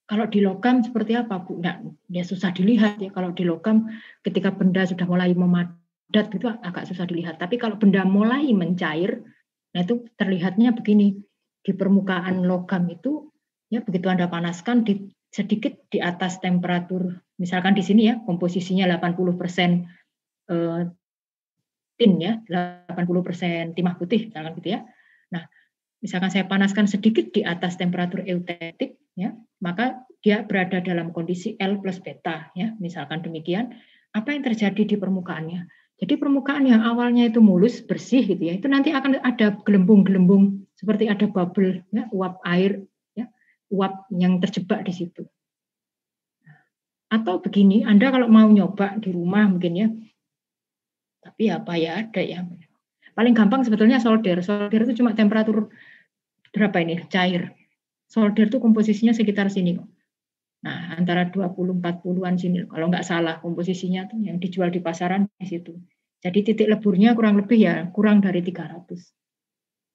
[SPEAKER 1] Kalau di logam seperti apa, Bu? Nggak, ya susah dilihat ya. Kalau di logam ketika benda sudah mulai memadat itu agak susah dilihat. Tapi kalau benda mulai mencair, nah itu terlihatnya begini. Di permukaan logam itu ya begitu Anda panaskan sedikit di atas temperatur, misalkan di sini ya komposisinya 80% tin ya, 80% timah putih misalkan gitu ya. Nah, misalkan saya panaskan sedikit di atas temperatur eutetik, ya, maka dia berada dalam kondisi L plus beta, ya, misalkan demikian. Apa yang terjadi di permukaannya? Jadi permukaan yang awalnya itu mulus, bersih gitu ya, itu nanti akan ada gelembung-gelembung seperti ada bubble, ya, uap air, ya, uap yang terjebak di situ. Atau begini, Anda kalau mau nyoba di rumah mungkin ya, tapi apa ya ada ya. Paling gampang sebetulnya solder. Solder itu cuma temperatur berapa ini? Cair. Solder itu komposisinya sekitar sini kok. Nah, antara 20-40-an sini kalau nggak salah komposisinya tuh yang dijual di pasaran di situ. Jadi titik leburnya kurang lebih ya kurang dari 300.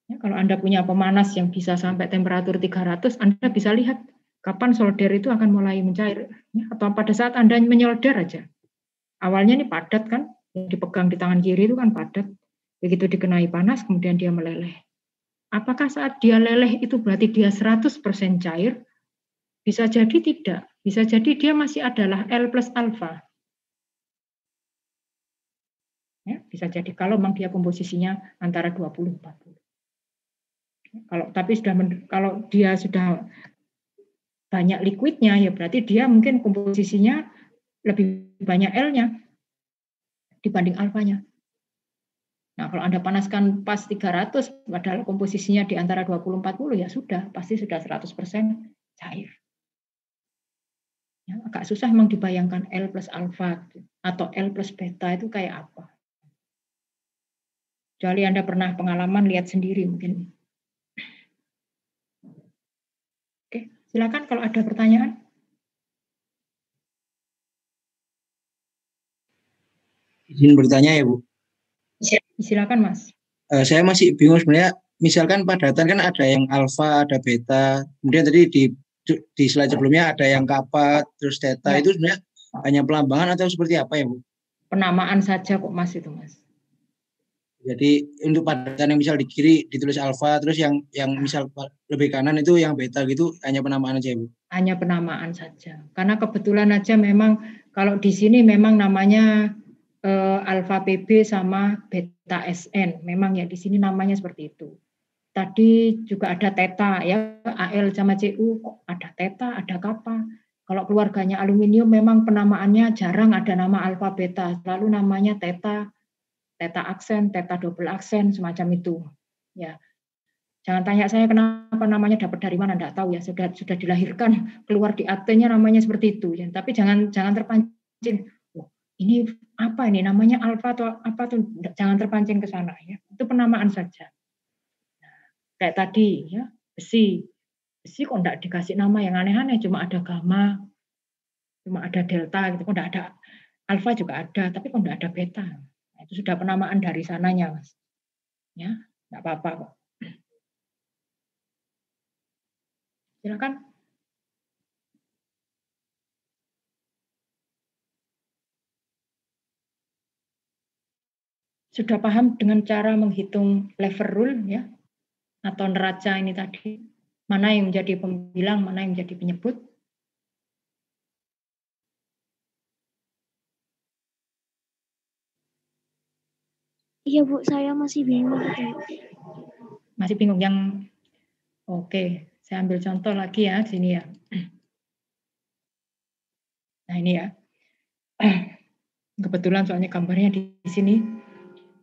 [SPEAKER 1] Ya, kalau Anda punya pemanas yang bisa sampai temperatur 300, Anda bisa lihat kapan solder itu akan mulai mencair. Ya, atau pada saat Anda menyolder aja. Awalnya ini padat kan, yang dipegang di tangan kiri itu kan padat. Begitu dikenai panas, kemudian dia meleleh. Apakah saat dia leleh itu berarti dia 100% cair? Bisa jadi tidak. Bisa jadi dia masih adalah L plus alfa. Ya, bisa jadi kalau memang dia komposisinya antara 20-40. Kalau dia sudah banyak liquidnya, ya berarti dia mungkin komposisinya lebih banyak L-nya dibanding alfanya. Nah, kalau Anda panaskan pas 300, padahal komposisinya di antara 20-40, ya sudah, pasti sudah 100% cair. Ya, agak susah memang dibayangkan L plus alfa atau L plus beta itu kayak apa. Kecuali Anda pernah pengalaman lihat sendiri mungkin. Oke, silakan kalau ada pertanyaan.
[SPEAKER 6] Izin bertanya ya, Bu.
[SPEAKER 1] Silakan, Mas.
[SPEAKER 6] Saya masih bingung sebenarnya. Misalkan padatan kan ada yang alfa, ada beta. Kemudian tadi di slide sebelumnya ada yang kappa, terus theta. Ya. Itu sebenarnya hanya pelambangan atau seperti apa ya, Bu?
[SPEAKER 1] Penamaan saja kok, Mas, itu, Mas.
[SPEAKER 6] Jadi untuk padatan yang misal di kiri ditulis alfa, terus yang misal lebih kanan itu yang beta gitu, hanya penamaan aja, Bu?
[SPEAKER 1] Hanya penamaan saja. Karena kebetulan aja memang kalau di sini memang namanya alfa PB sama beta SN. Memang ya di sini namanya seperti itu. Tadi juga ada theta ya, AL sama CU kok ada theta, ada kappa. Kalau keluarganya aluminium memang penamaannya jarang ada nama alfa beta, selalu namanya theta, theta aksen, theta double aksen semacam itu. Ya. Jangan tanya saya kenapa namanya dapat dari mana, enggak tahu ya, sudah dilahirkan keluar di AT-nya namanya seperti itu ya. Tapi jangan terpancing. Ini apa ini namanya alfa atau apa tuh, jangan terpancing ke sana ya. Itu penamaan saja. Kayak tadi ya, besi kok enggak dikasih nama yang aneh-aneh, cuma ada gamma, cuma ada delta gitu, kok enggak ada alfa juga ada, tapi kok enggak ada beta. Nah, itu sudah penamaan dari sananya, Mas. Ya, enggak apa-apa kok. Silakan. Sudah paham dengan cara menghitung lever rule ya, atau neraca ini tadi, mana yang menjadi pembilang, mana yang menjadi penyebut?
[SPEAKER 7] Iya Bu, saya masih bingung.
[SPEAKER 1] Masih bingung yang, oke, saya ambil contoh lagi ya, sini ya. Nah ini ya, kebetulan soalnya gambarnya di sini.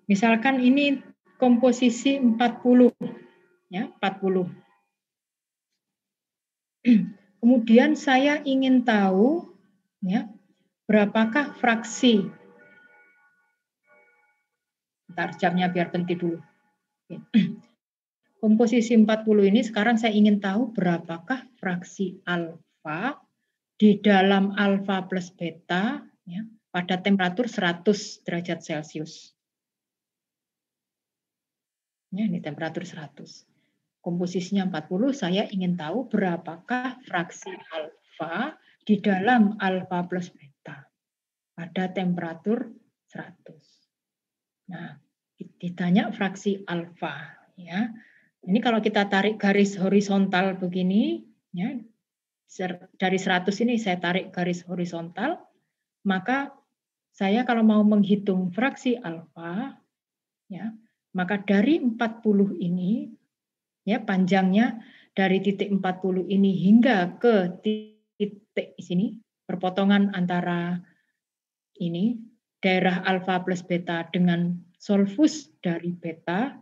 [SPEAKER 1] Misalkan ini komposisi 40 ya, 40. Kemudian saya ingin tahu ya, berapakah fraksi. Bentar, jamnya biar berhenti dulu. Komposisi 40 ini sekarang saya ingin tahu berapakah fraksi alfa di dalam alfa plus beta ya, pada temperatur 100 derajat Celcius. Ya, ini temperatur 100. Komposisinya 40, saya ingin tahu berapakah fraksi alfa di dalam alfa plus beta pada temperatur 100. Nah, ditanya fraksi alfa ya. Ini kalau kita tarik garis horizontal begini ya, dari 100 ini saya tarik garis horizontal, maka saya kalau mau menghitung fraksi alfa ya, maka dari 40 ini ya, panjangnya dari titik 40 ini hingga ke titik sini, perpotongan antara ini daerah alfa plus beta dengan solvus dari beta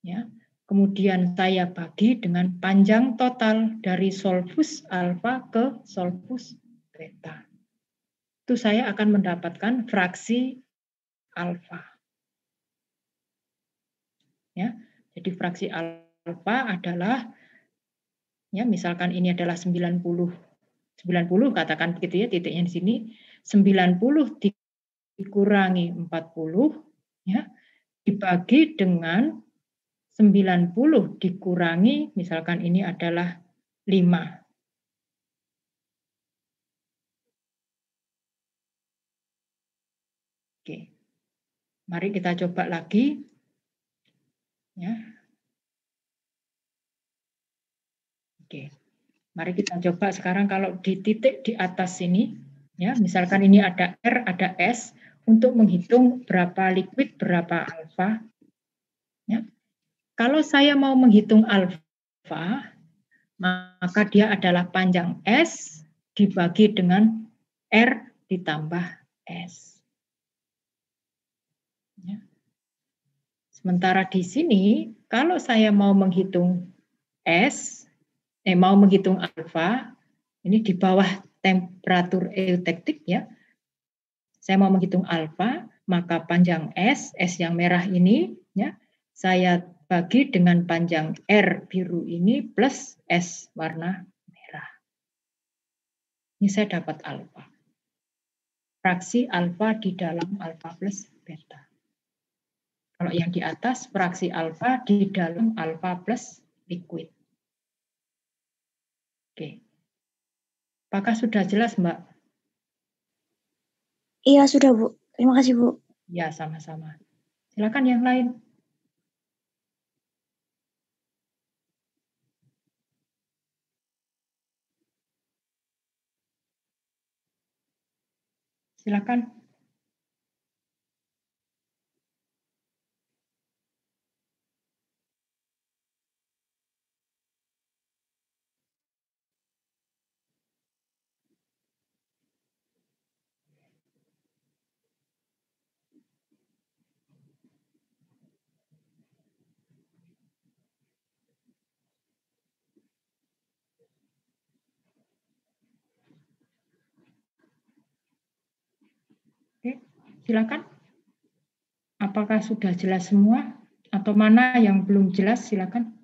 [SPEAKER 1] ya. Kemudian saya bagi dengan panjang total dari solvus alfa ke solvus beta. Itu saya akan mendapatkan fraksi alfa. Ya, jadi fraksi alfa adalah ya, misalkan ini adalah 90 katakan begitu ya, titiknya di sini 90 dikurangi 40 ya, dibagi dengan 90 dikurangi misalkan ini adalah 5. Oke. Mari kita coba lagi ya. Oke. Mari kita coba sekarang kalau di titik di atas sini ya, misalkan ini ada R, ada S, untuk menghitung berapa liquid, berapa alfa ya. Kalau saya mau menghitung alfa, maka dia adalah panjang S dibagi dengan R ditambah S. Ya. Sementara di sini, kalau saya mau menghitung mau menghitung alfa, ini di bawah temperatur eutektik ya. Saya mau menghitung alfa, maka panjang S yang merah ini ya, saya bagi dengan panjang R biru ini plus S warna merah. Ini saya dapat alfa. Fraksi alfa di dalam alfa plus beta. Kalau yang di atas, fraksi alfa di dalam alfa plus liquid. Oke. Apakah sudah jelas, Mbak?
[SPEAKER 7] Iya, sudah, Bu. Terima kasih, Bu.
[SPEAKER 1] Ya, sama-sama. Silakan yang lain. Silakan. Oke, silakan. Apakah sudah jelas semua? Atau mana yang belum jelas, silakan.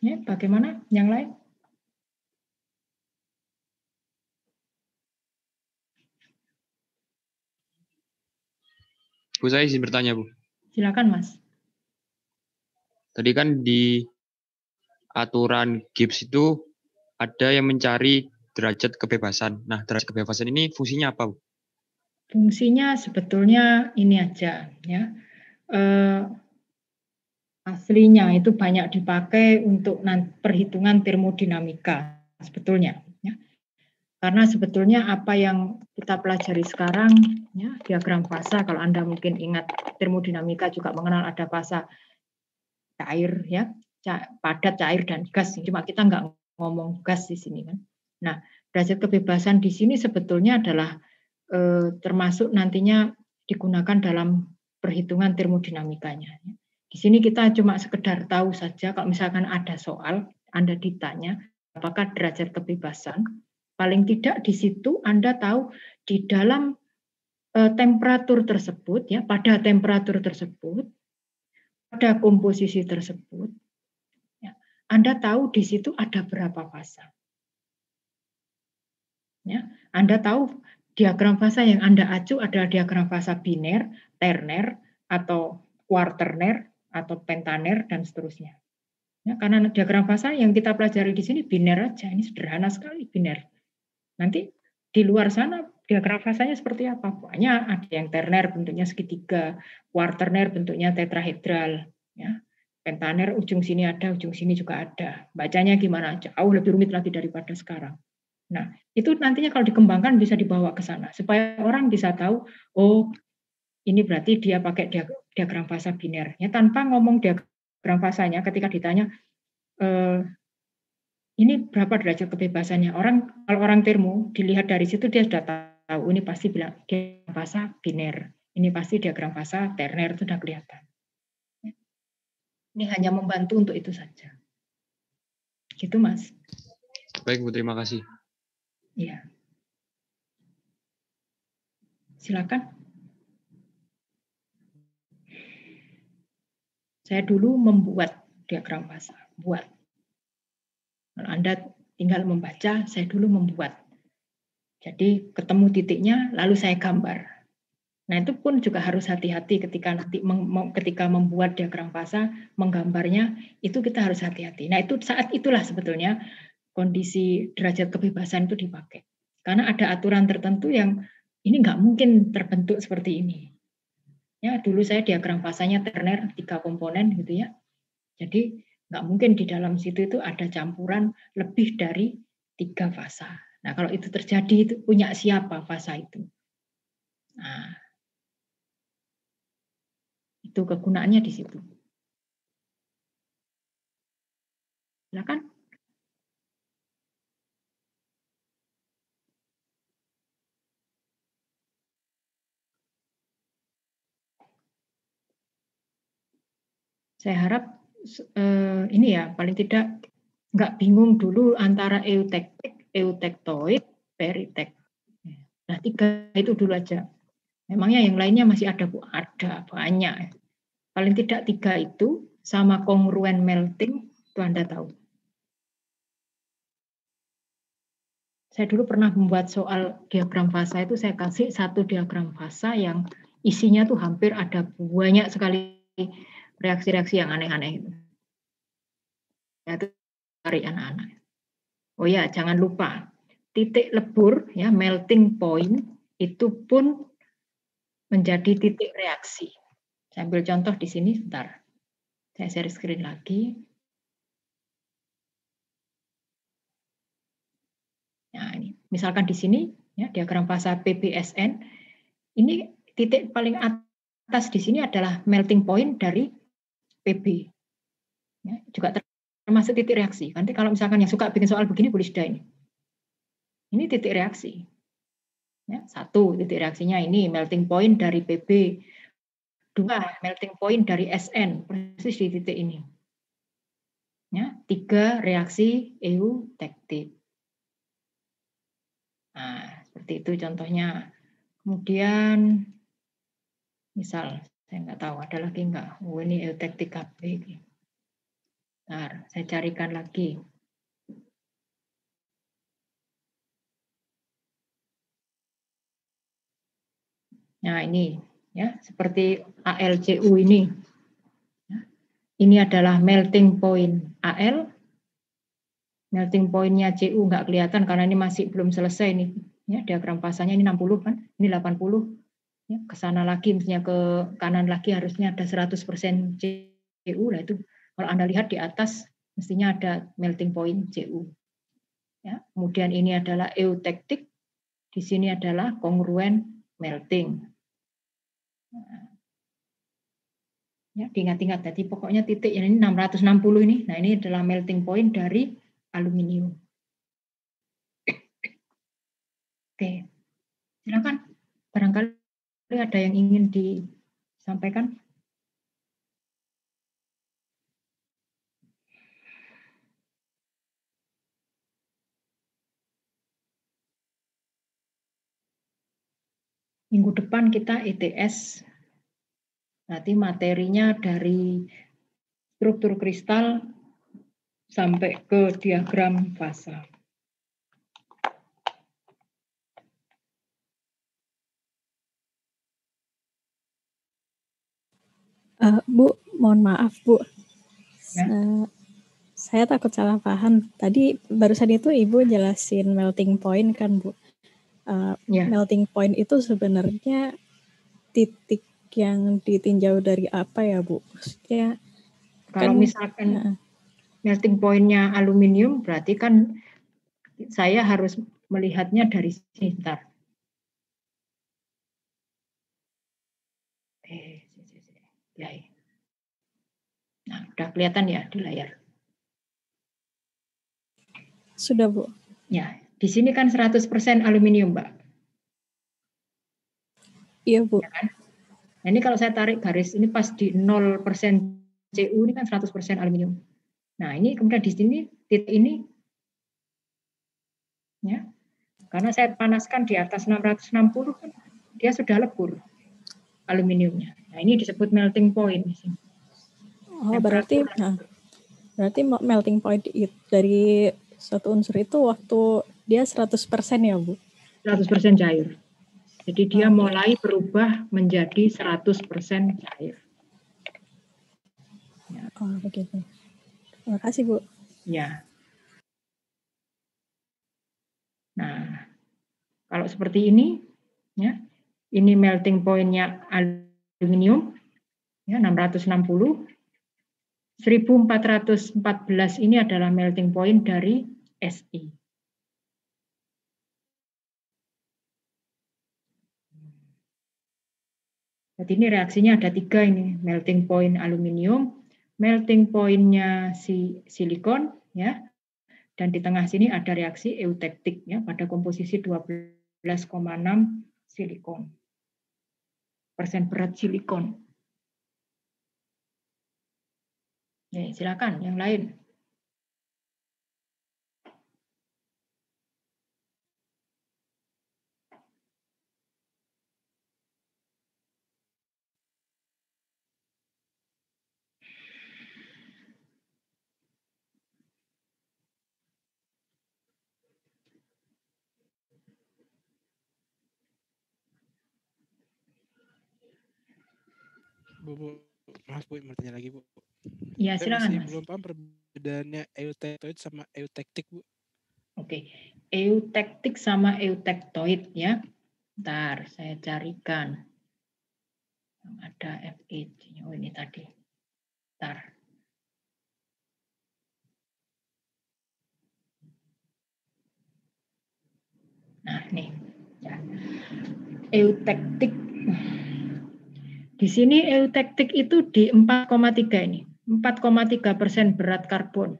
[SPEAKER 1] Ya, bagaimana yang lain?
[SPEAKER 2] Bu, saya izin bertanya, Bu.
[SPEAKER 1] Silakan, Mas.
[SPEAKER 2] Tadi kan di aturan Gibbs itu ada yang mencari derajat kebebasan. Nah, derajat kebebasan ini fungsinya apa, Bu?
[SPEAKER 1] Fungsinya sebetulnya ini aja, ya. Aslinya itu banyak dipakai untuk perhitungan termodinamika sebetulnya. Ya. Karena sebetulnya apa yang kita pelajari sekarang, ya, diagram fasa, kalau Anda mungkin ingat termodinamika juga mengenal ada fasa cair, ya, padat, cair, dan gas. Cuma kita nggak ngomong gas di sini kan. Nah, derajat kebebasan di sini sebetulnya adalah termasuk nantinya digunakan dalam perhitungan termodinamikanya. Di sini kita cuma sekedar tahu saja kalau misalkan ada soal, Anda ditanya apakah derajat kebebasan, paling tidak di situ Anda tahu di dalam temperatur tersebut, ya, pada temperatur tersebut, pada komposisi tersebut, ya, Anda tahu di situ ada berapa fasa. Ya, Anda tahu diagram fasa yang Anda acu adalah diagram fasa biner, terner, atau kuarterner, atau pentaner, dan seterusnya. Ya, karena diagram fasa yang kita pelajari di sini biner aja, ini sederhana sekali biner. Nanti di luar sana diagram fasanya seperti apa? Banyak, ada yang terner bentuknya segitiga, kuarterner bentuknya tetrahedral, ya. Pentaner ujung sini ada, ujung sini juga ada. Bacanya gimana? Jauh lebih rumit lagi daripada sekarang. Nah, itu nantinya kalau dikembangkan bisa dibawa ke sana supaya orang bisa tahu, oh, ini berarti dia pakai diagram fasa biner. Ya, tanpa ngomong diagram fasanya, ketika ditanya ini berapa derajat kebebasannya, kalau orang termo dilihat dari situ dia sudah tahu, ini pasti bilang diagram fasa biner, ini pasti diagram fasa terner, itu sudah kelihatan. Ini hanya membantu untuk itu saja. Gitu, Mas.
[SPEAKER 2] Baik, Bu, terima kasih.
[SPEAKER 1] Iya. Silakan. Saya dulu membuat diagram fasa, buat. Kalau Anda tinggal membaca, saya dulu membuat. Jadi ketemu titiknya, lalu saya gambar. Nah, itu pun juga harus hati-hati ketika nanti ketika membuat diagram fasa, menggambarnya, itu kita harus hati-hati. Nah, itu saat itulah sebetulnya kondisi derajat kebebasan itu dipakai. Karena ada aturan tertentu yang ini nggak mungkin terbentuk seperti ini. Ya, dulu saya diagram fasanya terner 3 komponen gitu ya. Jadi nggak mungkin di dalam situ itu ada campuran lebih dari 3 fasa. Nah, kalau itu terjadi itu punya siapa fasa itu? Nah, itu kegunaannya di situ. Silakan. Saya harap ini ya paling tidak nggak bingung dulu antara eutektik, eutektoid, peritek. Nah, 3 itu dulu aja. Memangnya yang lainnya masih ada, Bu? Ada, banyak. Paling tidak 3 itu sama kongruen melting, itu Anda tahu. Saya dulu pernah membuat soal diagram fasa itu, saya kasih 1 diagram fasa yang isinya tuh hampir ada banyak sekali reaksi-reaksi yang aneh-aneh. Itu cari anak-anak. Oh ya, jangan lupa, titik lebur, ya, melting point, itu pun menjadi titik reaksi. Saya ambil contoh di sini, sebentar. Saya share screen lagi. Nah, ini misalkan di sini ya diagram fasa PBSN, ini titik paling atas di sini adalah melting point dari PB. Ya, juga termasuk titik reaksi. Nanti kalau misalkan yang suka bikin soal begini boleh sudah ini. Ini titik reaksi. Ya, 1 titik reaksinya ini melting point dari PB. 2 melting point dari SN, persis di titik ini. Ya, 3 reaksi eutektik. Nah, seperti itu contohnya. Kemudian, misal, saya nggak tahu, ada lagi nggak? Oh, ini eutektik KB. Bentar, saya carikan lagi. Nah, ini, ya, seperti ALCU ini. Ini adalah melting point AL. Melting point-nya CU nggak kelihatan karena ini masih belum selesai nih. Ya, diagram fasanya ini 60 kan, ini 80. Ya, ke sana lagi, misalnya ke kanan lagi harusnya ada 100% CU lah itu. Kalau Anda lihat di atas, mestinya ada melting point CU. Ya, kemudian ini adalah eutektik, di sini adalah kongruen melting. Ya, diingat-ingat, jadi pokoknya titik yang ini 660 ini. Nah, ini adalah melting point dari aluminium. Oke, silakan. Barangkali ada yang ingin disampaikan. Minggu depan kita ETS. Nanti materinya dari struktur kristal sampai ke diagram fasa.
[SPEAKER 8] Bu, mohon maaf Bu.
[SPEAKER 1] Ya.
[SPEAKER 8] Saya takut salah paham. Tadi barusan itu Ibu jelasin melting point kan Bu.
[SPEAKER 1] Ya.
[SPEAKER 8] Melting point itu sebenarnya titik yang ditinjau dari apa ya Bu? Maksudnya
[SPEAKER 1] kalau
[SPEAKER 8] kan,
[SPEAKER 1] misalkan melting point-nya aluminium, berarti kan saya harus melihatnya dari sini. Bentar. Nah, udah kelihatan ya di layar.
[SPEAKER 8] Sudah Bu.
[SPEAKER 1] Ya, di sini kan 100% aluminium, Mbak.
[SPEAKER 8] Iya Bu.
[SPEAKER 1] Ya kan? Nah, ini kalau saya tarik garis, ini pas di 0% Cu, ini kan 100% aluminium. Nah, ini kemudian di sini, titik ini, ya, karena saya panaskan di atas 660, kan, dia sudah lebur aluminiumnya. Nah, ini disebut melting point.
[SPEAKER 8] Oh, berarti melting point dari suatu unsur itu waktu dia 100% ya Bu?
[SPEAKER 1] 100% cair. Jadi dia mulai berubah menjadi 100% cair.
[SPEAKER 8] Ya. Oh, begitu. Terima kasih Bu.
[SPEAKER 1] Ya. Nah, kalau seperti ini, ya, ini melting point-nya aluminium, ya, 660. 1414 ini adalah melting point dari Si. Jadi ini reaksinya ada 3 ini, melting point aluminium, melting point-nya silikon, ya, dan di tengah sini ada reaksi eutektik, ya, pada komposisi 12,6 silikon. Persen berat silikon. Ya, silakan yang lain.
[SPEAKER 3] Bu, maaf Bu, mau tanya lagi Bu.
[SPEAKER 1] Ya, silakan.
[SPEAKER 3] Saya masih belum paham perbedaannya eutektoid sama eutektik Bu.
[SPEAKER 1] Oke, eutektik sama eutektoid ya. Bentar, saya carikan. Ada FE, oh ini tadi. Bentar. Nah, nih. Ya. Eutektik. Di sini eutektik itu di 4,3 ini. 4,3% berat karbon.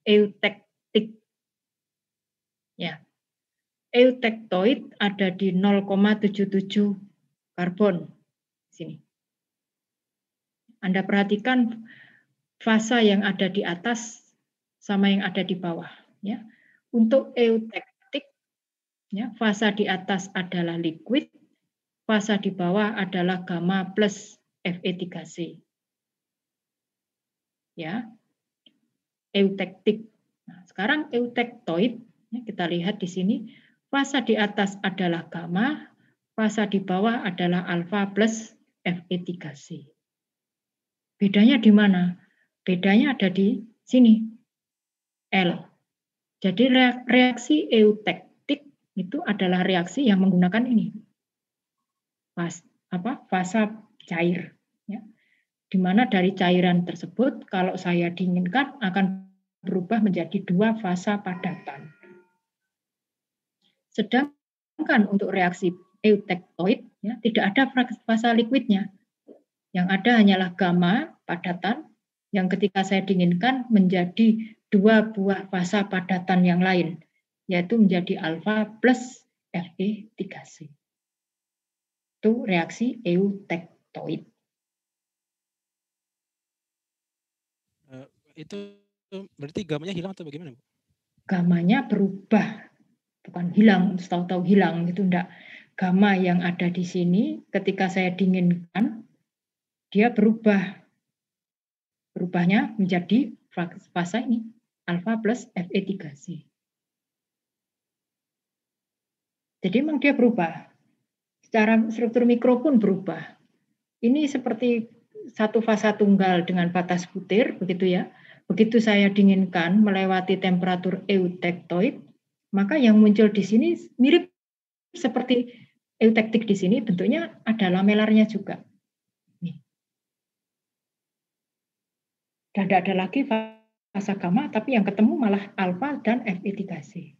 [SPEAKER 1] Eutektik. Ya. Eutektoid ada di 0,77 karbon. Sini. Anda perhatikan fasa yang ada di atas sama yang ada di bawah. Ya. Untuk eutektik, ya, fasa di atas adalah liquid, fasa di bawah adalah gamma plus Fe3C. Ya, eutektik. Nah, sekarang eutektoid, ya, kita lihat di sini, fasa di atas adalah gamma, fasa di bawah adalah alfa plus Fe3C. Bedanya di mana? Bedanya ada di sini, L. Jadi reaksi eutektik itu adalah reaksi yang menggunakan ini, fasa cair. Ya. Di mana dari cairan tersebut, kalau saya dinginkan akan berubah menjadi 2 fasa padatan. Sedangkan untuk reaksi eutektoid ya, tidak ada fasa liquidnya. Yang ada hanyalah gamma padatan yang ketika saya dinginkan menjadi 2 buah fasa padatan yang lain, yaitu menjadi alfa plus Fe3C. Itu reaksi eutektoid.
[SPEAKER 9] Itu berarti gamanya hilang atau bagaimana, Bu?
[SPEAKER 1] Gamanya berubah, bukan hilang, tahu-tahu hilang gitu enggak. Gamma yang ada di sini ketika saya dinginkan dia berubah. Berubahnya menjadi fasa ini alfa plus Fe3C. Jadi memang dia berubah. Secara struktur mikro pun berubah. Ini seperti satu fasa tunggal dengan batas butir, begitu ya. Begitu saya dinginkan melewati temperatur eutektoid, maka yang muncul di sini mirip seperti eutektik di sini, bentuknya ada lamelarnya juga. Nih. Dan tidak ada lagi fasa gamma, tapi yang ketemu malah alfa dan Fe3C.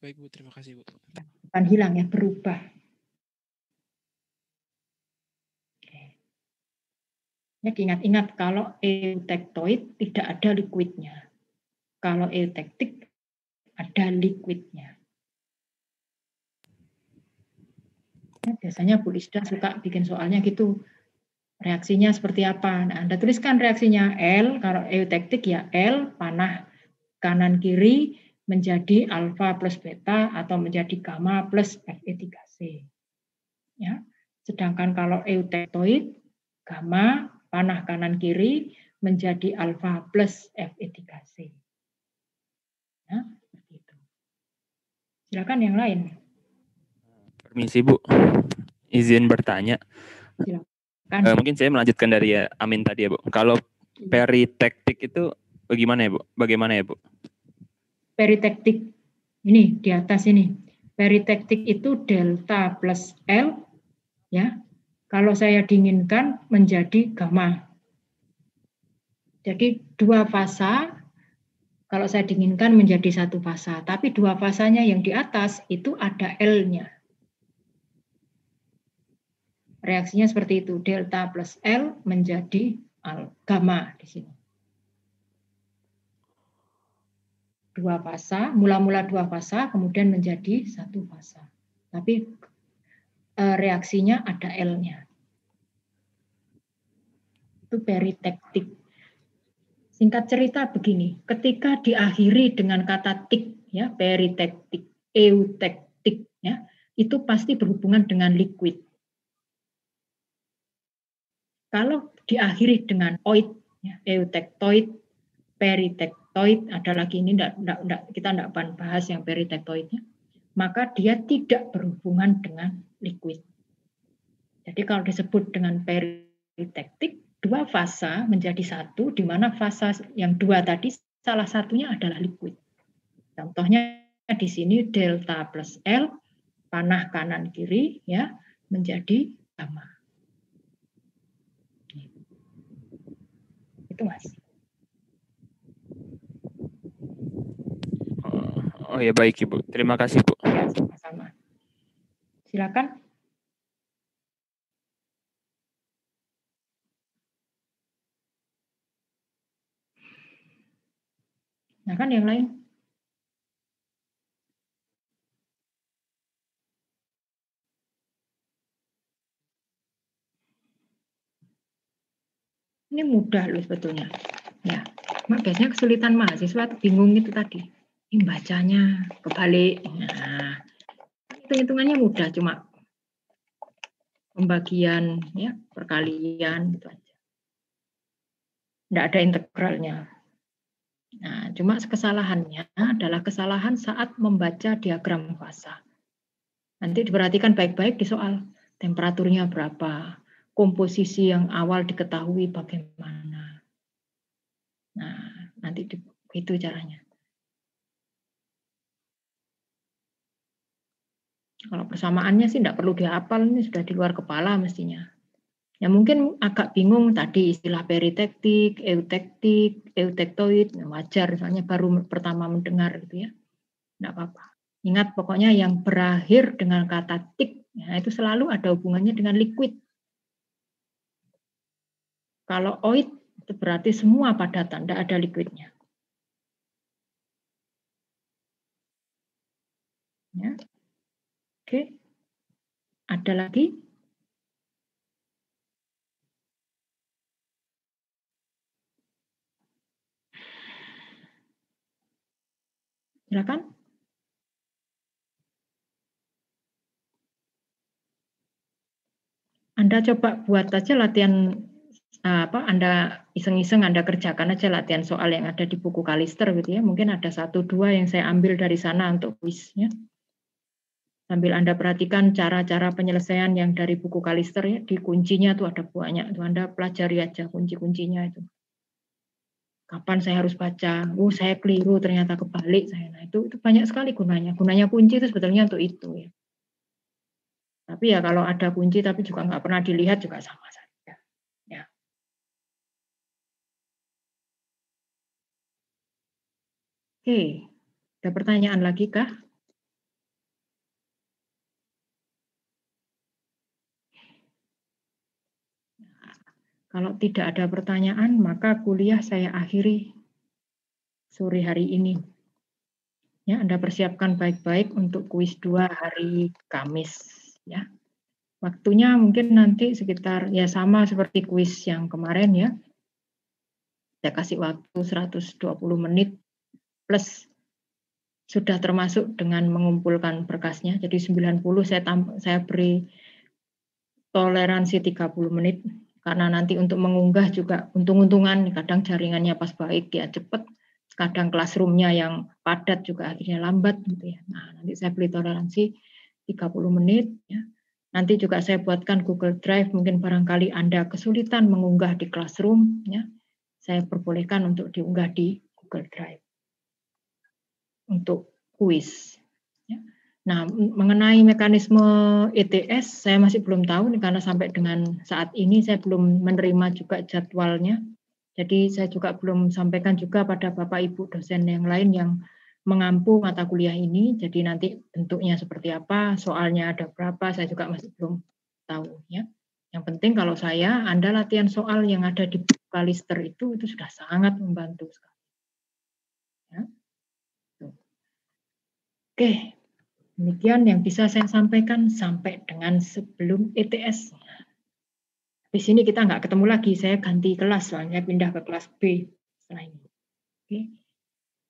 [SPEAKER 9] Baik, Bu. Terima kasih, Bu.
[SPEAKER 1] Bukan hilang ya, berubah. Ya, ingat-ingat kalau eutektoid tidak ada liquidnya. Kalau eutektik ada liquidnya. Ya, biasanya Bu Lisda suka bikin soalnya gitu. Reaksinya seperti apa? Nah, Anda tuliskan reaksinya L, kalau eutektik ya L, panah kanan kiri menjadi alfa plus beta atau menjadi gamma plus Fe3C. Ya. Sedangkan kalau eutektoid, gamma panah kanan kiri menjadi alfa plus Fe3C. Ya, seperti itu. Silakan yang lain.
[SPEAKER 5] Permisi, Bu. Izin bertanya.
[SPEAKER 1] Silakan.
[SPEAKER 5] Mungkin saya melanjutkan dari Amin tadi ya, Bu. Kalau peritektik itu bagaimana ya, Bu? Bagaimana ya, Bu?
[SPEAKER 1] Peritektik ini di atas ini. Peritektik itu delta plus L ya. Kalau saya dinginkan menjadi gamma. Jadi 2 fasa, kalau saya dinginkan menjadi 1 fasa. Tapi 2 fasanya yang di atas itu ada L-nya. Reaksinya seperti itu, delta plus L menjadi gamma di sini. 2 fasa, mula-mula 2 fasa, kemudian menjadi 1 fasa. Tapi reaksinya ada L-nya. Itu peritektik. Singkat cerita begini, ketika diakhiri dengan kata tik, ya, peritektik, eutektik, ya, itu pasti berhubungan dengan liquid. Kalau diakhiri dengan oid, ya, eutektoid, peritektoid, ada lagi ini kita tidak bahas yang peritektoidnya, maka dia tidak berhubungan dengan liquid. Jadi kalau disebut dengan peritektik, 2 fasa menjadi 1, di mana fasa yang 2 tadi salah satunya adalah liquid. Contohnya di sini delta plus L, panah kanan kiri ya menjadi gamma. Itu Mas.
[SPEAKER 5] Oh ya baik Ibu, terima kasih Bu.
[SPEAKER 1] Ya, sama-sama. Silakan. Nah kan yang lain. Ini mudah loh sebetulnya. Ya, biasanya kesulitan mahasiswa bingung itu tadi. Ini bacanya kebalik. Nah, hitung-hitungannya mudah, cuma pembagian ya, perkalian gitu aja. Tidak ada integralnya. Nah, cuma kesalahannya adalah kesalahan saat membaca diagram fasa. Nanti diperhatikan baik-baik di soal temperaturnya berapa, komposisi yang awal diketahui bagaimana. Nah, nanti itu caranya. Kalau persamaannya sih tidak perlu dihafal, ini sudah di luar kepala mestinya. Ya mungkin agak bingung tadi istilah peritektik, eutektoid, wajar soalnya baru pertama mendengar gitu ya. Enggak apa-apa. Ingat pokoknya yang berakhir dengan kata tik, ya, itu selalu ada hubungannya dengan liquid. Kalau oid itu berarti semua padatan, tidak ada liquidnya. Ya. Oke. Ada lagi? Silakan. Anda coba buat aja latihan Anda iseng-iseng Anda kerjakan aja latihan soal yang ada di buku Kalister gitu ya. Mungkin ada 1-2 yang saya ambil dari sana untuk kuisnya. Sambil Anda perhatikan cara-cara penyelesaian yang dari buku Kalister ya, di kuncinya tuh ada banyak. Tuh Anda pelajari aja kunci-kuncinya itu. Kapan saya harus baca? Saya keliru ternyata kebalik saya. Nah, itu banyak sekali gunanya. Gunanya kunci itu sebetulnya untuk itu ya. Tapi ya kalau ada kunci tapi juga nggak pernah dilihat juga sama saja. Ya. Oke, ada pertanyaan lagi kah? Kalau tidak ada pertanyaan, maka kuliah saya akhiri sore hari ini. Ya, Anda persiapkan baik-baik untuk kuis 2 hari Kamis. Ya. Waktunya mungkin nanti sekitar ya sama seperti kuis yang kemarin ya. Saya kasih waktu 120 menit plus sudah termasuk dengan mengumpulkan berkasnya. Jadi 90 saya beri toleransi 30 menit. Karena nanti untuk mengunggah juga untung-untungan, kadang jaringannya pas baik ya cepat, kadang classroom-nya yang padat juga akhirnya lambat gitu ya. Nah, nanti saya beri toleransi 30 menit ya. Nanti juga saya buatkan Google Drive, mungkin barangkali Anda kesulitan mengunggah di classroom ya. Saya perbolehkan untuk diunggah di Google Drive untuk kuis. Ya. Nah, mengenai mekanisme ETS saya masih belum tahu karena sampai dengan saat ini saya belum menerima juga jadwalnya. Jadi saya juga belum sampaikan juga pada Bapak Ibu dosen yang lain yang mengampu mata kuliah ini. Jadi nanti bentuknya seperti apa, soalnya ada berapa, saya juga masih belum tahu ya. Yang penting kalau saya Anda latihan soal yang ada di Kalister itu sudah sangat membantu sekali. Ya. Oke. Demikian yang bisa saya sampaikan sampai dengan sebelum ETS. Di sini kita nggak ketemu lagi, saya ganti kelas soalnya pindah ke kelas B setelah ini.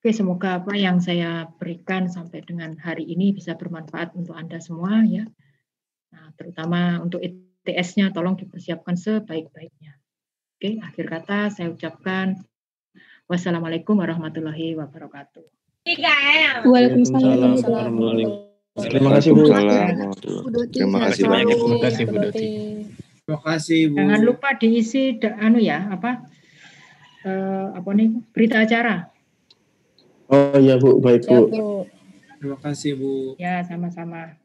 [SPEAKER 1] Oke, semoga apa yang saya berikan sampai dengan hari ini bisa bermanfaat untuk Anda semua ya. Nah, terutama untuk ETS-nya tolong dipersiapkan sebaik-baiknya. Oke, akhir kata saya ucapkan wassalamualaikum warahmatullahi wabarakatuh.
[SPEAKER 7] Waalaikumsalam.
[SPEAKER 3] Terima kasih Bu.
[SPEAKER 5] Terima kasih banyak.
[SPEAKER 3] Terima kasih Bu Doti.
[SPEAKER 6] Terima kasih Bu.
[SPEAKER 1] Jangan lupa diisi berita acara.
[SPEAKER 4] Oh iya Bu, baik Bu.
[SPEAKER 8] Bu.
[SPEAKER 6] Terima kasih Bu.
[SPEAKER 1] Ya, sama-sama.